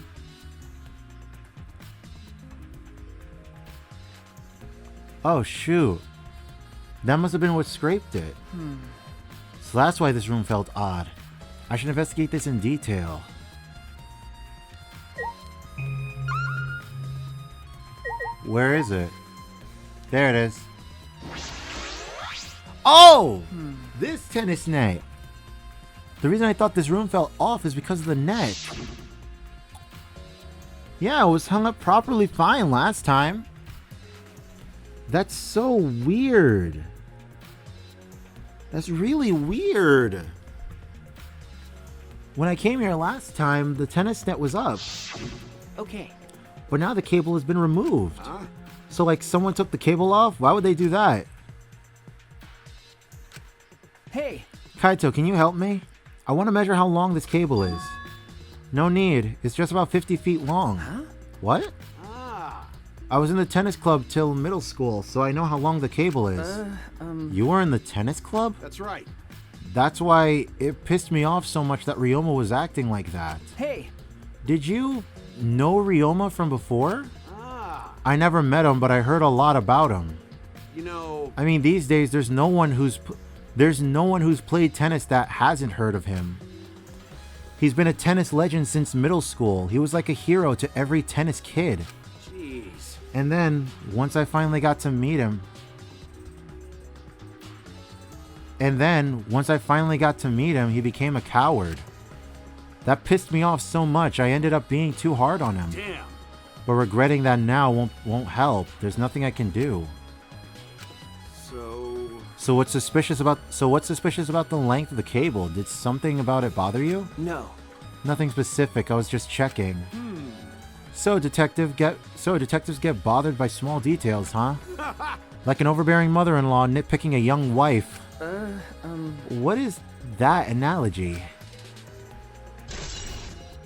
Oh, shoot. That must have been what scraped it. So that's why this room felt odd. I should investigate this in detail. Where is it? There it is. Oh! This tennis net. The reason I thought this room felt off is because of the net. Yeah, it was hung up properly fine last time. That's so weird. That's really weird. When I came here last time, the tennis net was up. Okay. But now the cable has been removed. So like someone took the cable off? Why would they do that? Hey! Kaito, can you help me? I want to measure how long this cable is. No need. It's just about 50 feet long. Huh? What? I was in the tennis club till middle school, so I know how long the cable is. You were in the tennis club? That's right. That's why it pissed me off so much that Ryoma was acting like that. Hey! Did you know Ryoma from before? I never met him, but I heard a lot about him. You know... I mean, these days there's no one who's played tennis that hasn't heard of him. He's been a tennis legend since middle school. He was like a hero to every tennis kid. Jeez. And then, once I finally got to meet him... he became a coward. That pissed me off so much, I ended up being too hard on him. Damn. But regretting that now won't help. There's nothing I can do. So what's suspicious about the length of the cable? Did something about it bother you? No. Nothing specific. I was just checking. So detectives get bothered by small details, huh? Like an overbearing mother-in-law nitpicking a young wife. What is that analogy?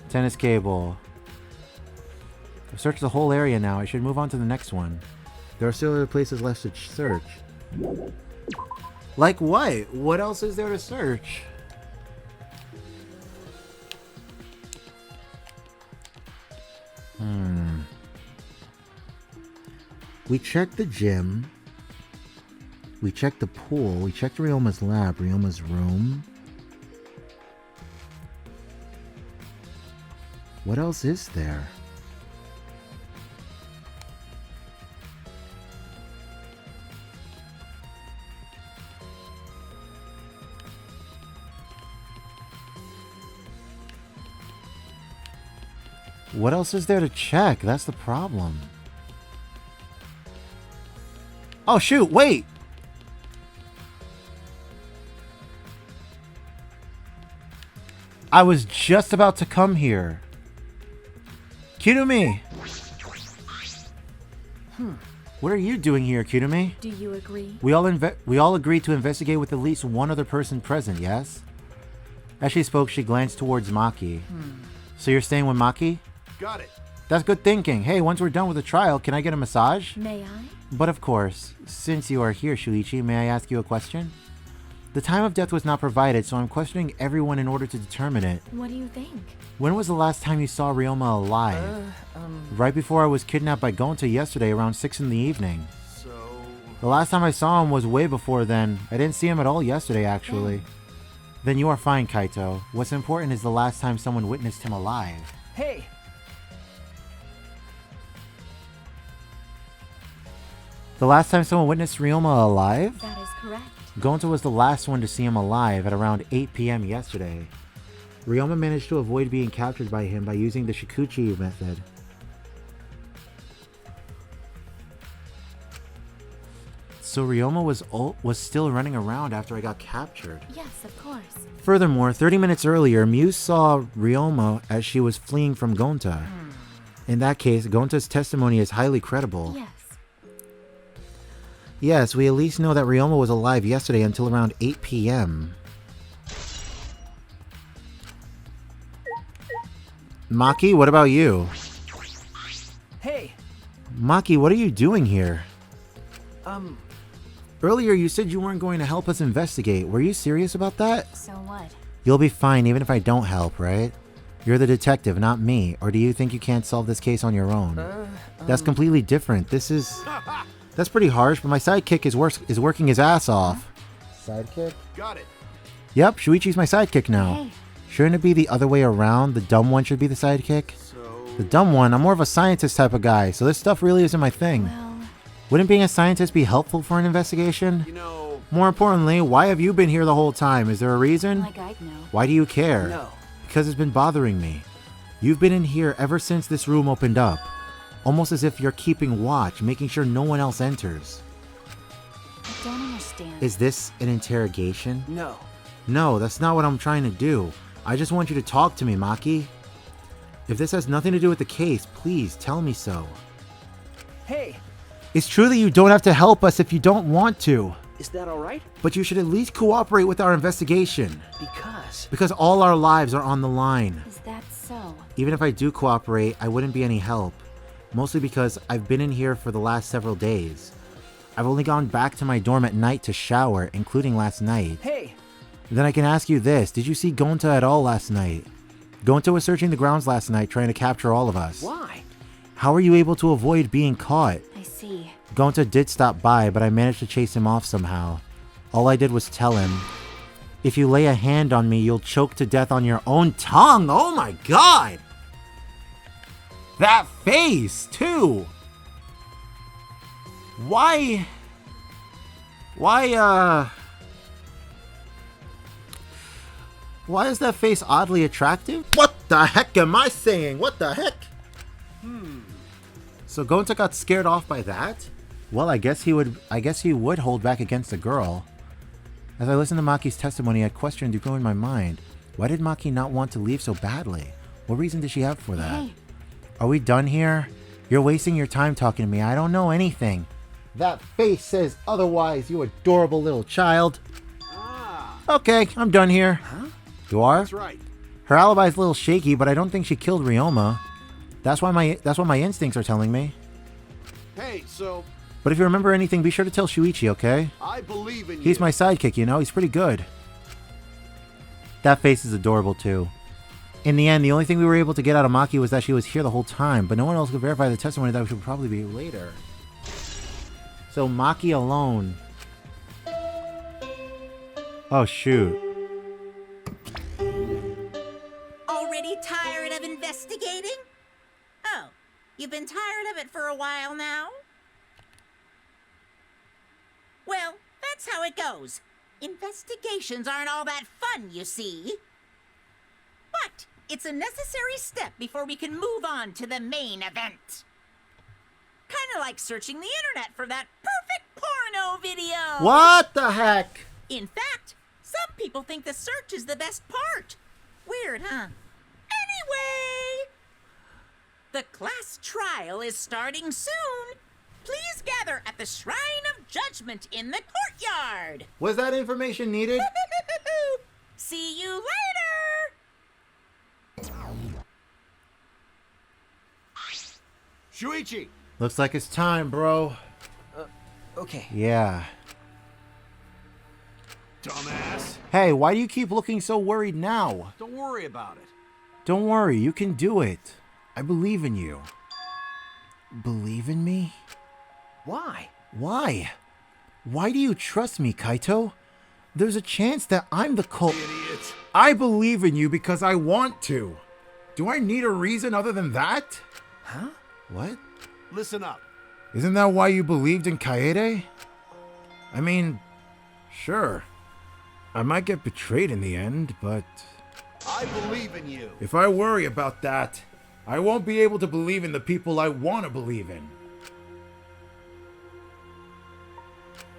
Tennis cable. I've searched the whole area now. I should move on to the next one. There are still other places left to search. Like what? What else is there to search? We checked the gym. We checked the pool. We checked Ryoma's lab, Ryoma's room. What else is there? What else is there to check? That's the problem. Oh shoot, wait! I was just about to come here. Kirumi! What are you doing here, Kirumi? Do you agree? We all agreed to investigate with at least one other person present, yes? As she spoke, she glanced towards Maki. So you're staying with Maki? Got it. That's good thinking. Hey, once we're done with the trial, can I get a massage? May I? But of course. Since you are here, Shuichi, may I ask you a question? The time of death was not provided, so I'm questioning everyone in order to determine it. What do you think? When was the last time you saw Ryoma alive? Right before I was kidnapped by Gonta yesterday around 6 in the evening. So... The last time I saw him was way before then. I didn't see him at all yesterday, actually. Then you are fine, Kaito. What's important is the last time someone witnessed him alive. Hey! The last time someone witnessed Ryoma alive? That is correct. Gonta was the last one to see him alive at around 8 p.m. yesterday. Ryoma managed to avoid being captured by him by using the Shikuchi method. So Ryoma was still running around after I got captured. Yes, of course. Furthermore, 30 minutes earlier, Muse saw Ryoma as she was fleeing from Gonta. In that case, Gonta's testimony is highly credible. Yes. Yes, we at least know that Ryoma was alive yesterday until around 8 p.m. Maki, what about you? Hey, Maki, what are you doing here? um, Earlier you said you weren't going to help us investigate. Were you serious about that? So what? You'll be fine even if I don't help, right? You're the detective, not me. Or do you think you can't solve this case on your own? That's completely different. That's pretty harsh, but my sidekick is working his ass off. Sidekick? Got it. Yep, Shuichi's my sidekick now. Hey. Shouldn't it be the other way around? The dumb one should be the sidekick? So, The dumb one, I'm more of a scientist type of guy, so this stuff really isn't my thing. Well, Wouldn't being a scientist be helpful for an investigation? you know, More importantly, why have you been here the whole time? Is there a reason? like I'd know. Why do you care? no. Because it's been bothering me. You've been in here ever since this room opened up. Almost as if you're keeping watch, making sure no one else enters. I don't understand. Is this an interrogation? No. No, that's not what I'm trying to do. I just want you to talk to me, Maki. If this has nothing to do with the case, please tell me so. Hey, It's true that you don't have to help us if you don't want to, is that alright? but you should at least cooperate with our investigation. Because Because all our lives are on the line. Is that so? Even if I do cooperate, I wouldn't be any help. Mostly because I've been in here for the last several days. I've only gone back to my dorm at night to shower, including last night. hey, Then I can ask you this, did you see Gonta at all last night? Gonta was searching the grounds last night trying to capture all of us. why? How were you able to avoid being caught? I see. Gonta did stop by, but I managed to chase him off somehow. All I did was tell him, if you lay a hand on me, you'll choke to death on your own tongue. Oh my god! That face, too! Why is that face oddly attractive? What the heck am I saying? What the heck? So Gonta got scared off by that? Well, I guess he would hold back against a girl. As I listened to Maki's testimony, a question did go in my mind. Why did Maki not want to leave so badly? What reason did she have for that? Hey, Are we done here? You're wasting your time talking to me. I don't know anything. That face says otherwise, you adorable little child. Okay, I'm done here. Huh? You are? that's right. Her alibi's a little shaky, but I don't think she killed Ryoma. That's what my instincts are telling me. Hey, so But if you remember anything, be sure to tell Shuichi, okay? I believe in you. He's my sidekick, you know? He's pretty good. That face is adorable, too. In the end, the only thing we were able to get out of Maki was that she was here the whole time, but no one else could verify the testimony that would probably be later. So, Maki alone. Oh, shoot. Already tired of investigating? Oh, you've been tired of it for a while now? Well, that's how it goes. Investigations aren't all that fun, you see. But it's a necessary step before we can move on to the main event. Kinda like searching the internet for that perfect porno video. What the heck? In fact, some people think the search is the best part. Weird, huh? Anyway, the class trial is starting soon. Please gather at the Shrine of Judgment in the courtyard. Was that information needed? See you later. Shuichi! Looks like it's time, bro. Okay. Yeah. Dumbass. Hey, why do you keep looking so worried now? Don't worry about it. Don't worry, you can do it. I believe in you. Believe in me? Why? Why? Why do you trust me, Kaito? There's a chance that I'm the cult. Idiot. I believe in you because I want to. Do I need a reason other than that? Huh? What? Listen up. Isn't that why you believed in Kaede? I mean, sure. I might get betrayed in the end, but... I believe in you. If I worry about that, I won't be able to believe in the people I want to believe in.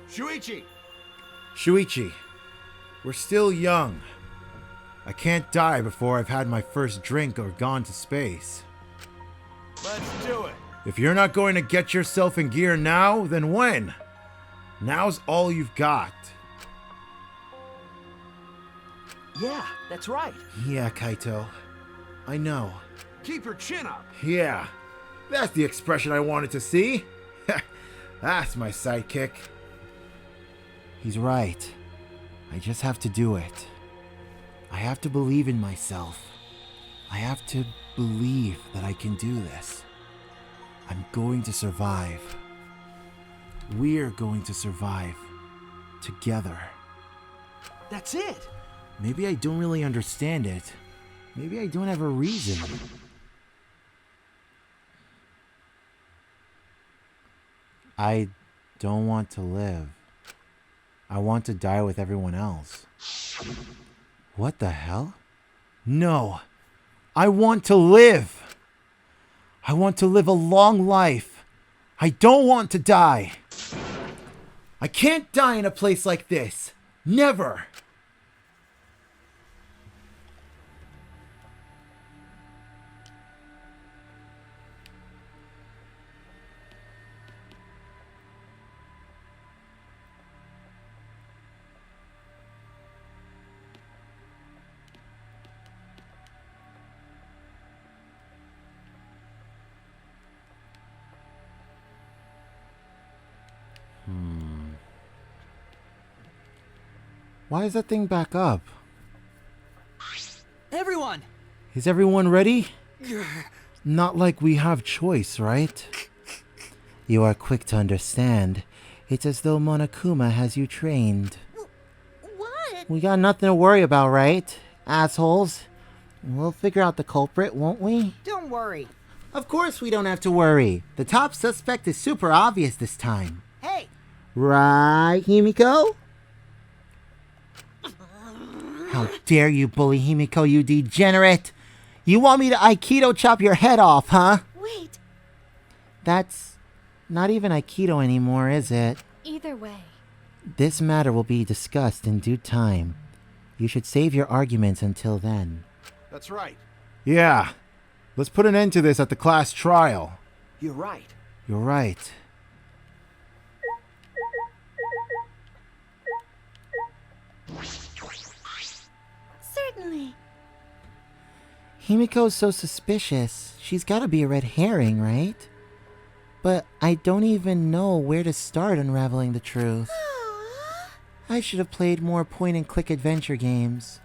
Shuichi! Shuichi, we're still young. I can't die before I've had my first drink or gone to space. Let's do it. If you're not going to get yourself in gear now, then when? Now's all you've got. Yeah, that's right. Yeah, Kaito. I know. Keep your chin up. Yeah, that's the expression I wanted to see. That's my sidekick. He's right. I just have to do it. I have to believe in myself. I have to believe that I can do this. I'm going to survive. We're going to survive. Together. That's it. Maybe I don't really understand it. Maybe I don't have a reason. I don't want to live. I want to die with everyone else. What the hell? No. I want to live. I want to live a long life. I don't want to die. I can't die in a place like this. Never. Why is that thing back up? Everyone! Is everyone ready? Not like we have choice, right? You are quick to understand. It's as though Monokuma has you trained. What? We got nothing to worry about, right? Assholes. We'll figure out the culprit, won't we? Don't worry. Of course we don't have to worry. The top suspect is super obvious this time. Hey, Right, Himiko? How dare you bully Himiko, you degenerate! You want me to Aikido chop your head off, huh? Wait, That's not even Aikido anymore, is it? either way. This matter will be discussed in due time. You should save your arguments until then. That's right. Yeah. Let's put an end to this at the class trial. You're right. You're right. Certainly. Himiko's so suspicious. She's gotta be a red herring, right? But I don't even know where to start unraveling the truth. I should have played more point-and-click adventure games.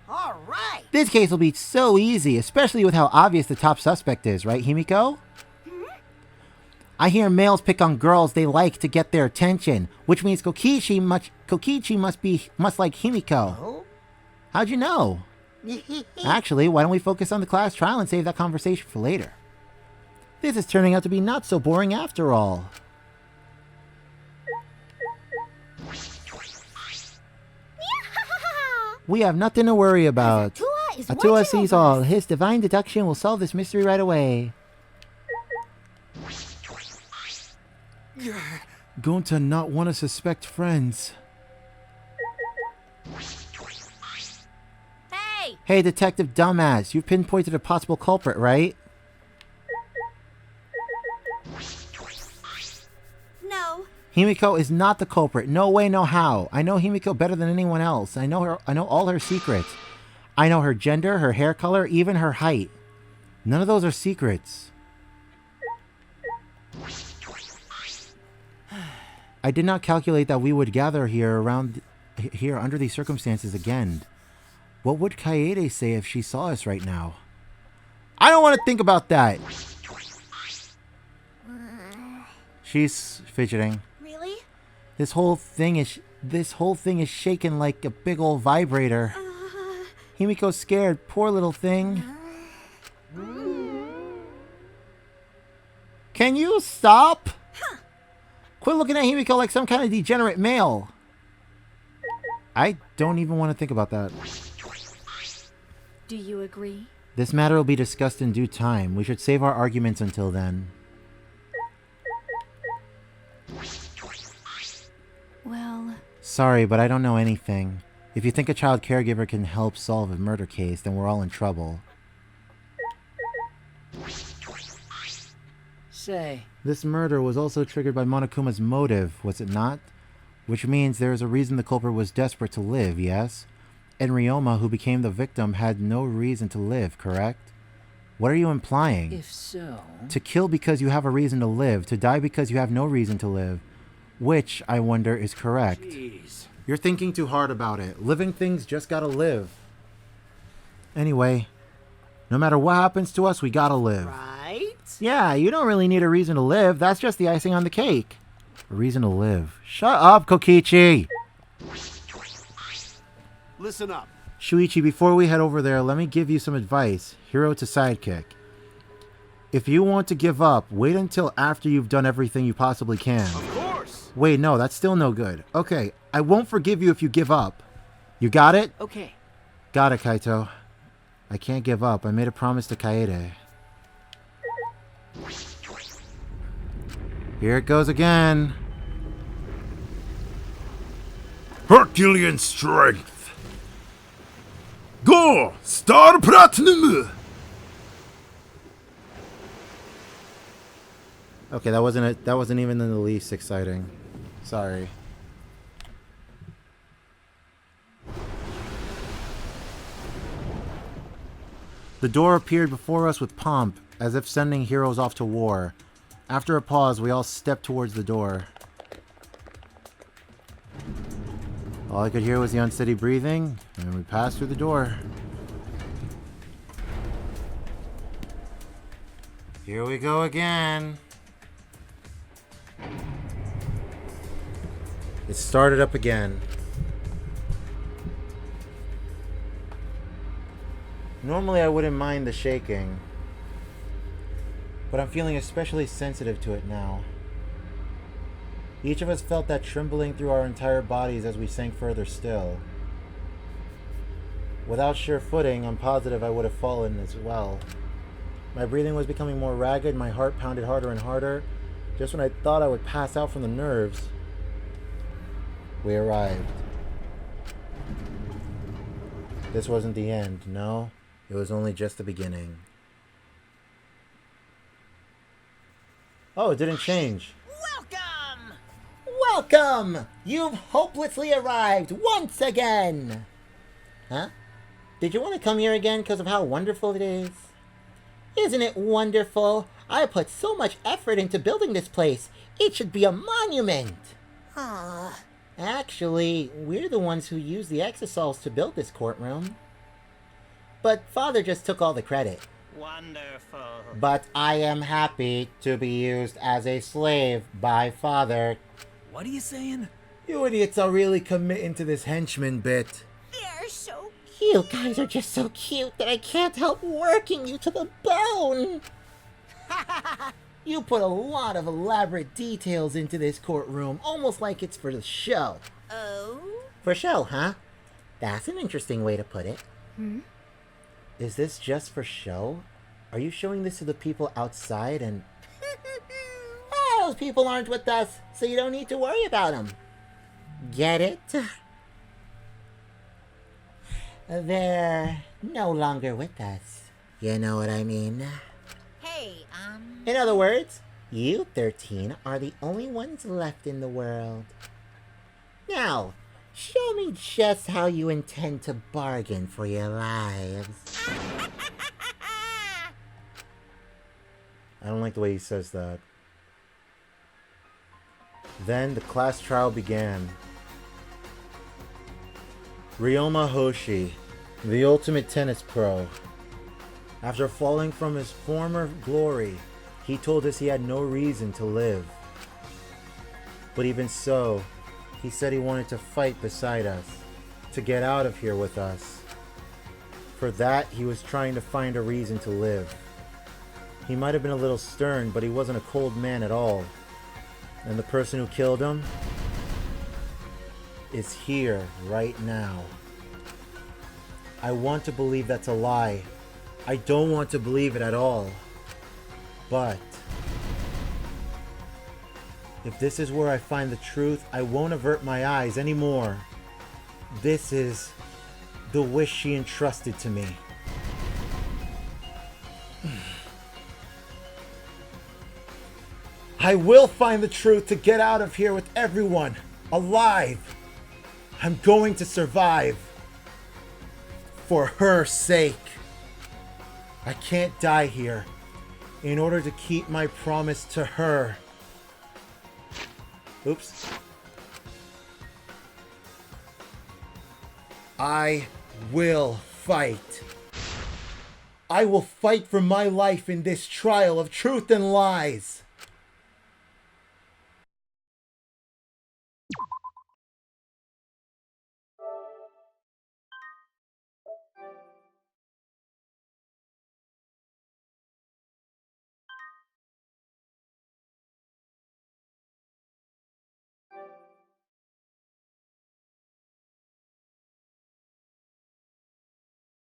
all right. This case will be so easy, especially with how obvious the top suspect is, right, Himiko? I hear males pick on girls they like to get their attention, which means Kokichi must like Himiko. Oh? How'd you know? Actually, why don't we focus on the class trial and save that conversation for later? This is turning out to be not so boring after all. We have nothing to worry about. Atua is Atua watching sees over all. us. His divine deduction will solve this mystery right away. Going to not want to suspect friends. Hey! Hey, Detective Dumbass, you've pinpointed a possible culprit, right? No. Himiko is not the culprit. No way, no how. I know Himiko better than anyone else. I know her. I know all her secrets. I know her gender, her hair color, even her height. None of those are secrets. I did not calculate that we would gather here under these circumstances again. What would Kaede say if she saw us right now? I don't want to think about that. She's fidgeting. Really? This whole thing is shaking like a big old vibrator. Himiko's scared, poor little thing. Can you stop? Quit looking at Himiko like some kind of degenerate male. I don't even want to think about that. Do you agree? This matter will be discussed in due time. We should save our arguments until then. Well... Sorry, but I don't know anything. If you think a child caregiver can help solve a murder case, then we're all in trouble. Say, This murder was also triggered by Monokuma's motive, was it not? Which means there is a reason the culprit was desperate to live, yes? And Ryoma, who became the victim, had no reason to live, correct? What are you implying? if so... To kill because you have a reason to live, to die because you have no reason to live. Which, I wonder, is correct. Jeez. You're thinking too hard about it. Living things just gotta live. Anyway, no matter what happens to us, we gotta live. Right? Yeah, you don't really need a reason to live. That's just the icing on the cake. A reason to live. Shut up, Kokichi! Listen up. Shuichi, before we head over there, let me give you some advice. Hero to sidekick. If you want to give up, wait until after you've done everything you possibly can. Of course. Wait, no, that's still no good. Okay, I won't forgive you if you give up. You got it? Okay. Got it, Kaito. I can't give up. I made a promise to Kaede. Here it goes again. Herculean strength. Go! Star Platinum! Okay, that wasn't even in the least exciting. Sorry. The door appeared before us with pomp, as if sending heroes off to war. After a pause, we all stepped towards the door. All I could hear was the unsteady breathing, and we passed through the door. Here we go again. It started up again. Normally I wouldn't mind the shaking, but I'm feeling especially sensitive to it now. Each of us felt that trembling through our entire bodies as we sank further still. Without sure footing, I'm positive I would have fallen as well. My breathing was becoming more ragged, my heart pounded harder and harder. Just when I thought I would pass out from the nerves, we arrived. This wasn't the end, no. It was only just the beginning. Oh, it didn't change. Welcome! Welcome! You've hopelessly arrived once again! Huh? Did you want to come here again because of how wonderful it is? Isn't it wonderful? I put so much effort into building this place. It should be a monument. Actually, we're the ones who used the exosols to build this courtroom. But Father just took all the credit. Wonderful. But I am happy to be used as a slave by Father. What are you saying? You idiots are really committing to this henchman bit. They're so You guys are just so cute that I can't help working you to the bone. You put a lot of elaborate details into this courtroom, almost like it's for the show. Oh? For show, huh? That's an interesting way to put it. Is this just for show? Are you showing this to the people outside and... Those people aren't with us, so you don't need to worry about them. Get it? They're no longer with us. You know what I mean? Hey, In other words, you 13 are the only ones left in the world. Now, show me just how you intend to bargain for your lives. I don't like the way he says that. Then the class trial began. Ryoma Hoshi, the ultimate tennis pro. After falling from his former glory, he told us he had no reason to live. But even so, he said he wanted to fight beside us, to get out of here with us. For that, he was trying to find a reason to live. He might have been a little stern, but he wasn't a cold man at all. And the person who killed him? is here right now. I want to believe that's a lie. I don't want to believe it at all. But if this is where I find the truth, I won't avert my eyes anymore. This is the wish she entrusted to me. I will find the truth to get out of here with everyone alive. I'm going to survive. For her sake. I can't die here. In order to keep my promise to her. Oops. I will fight. I will fight for my life in this trial of truth and lies.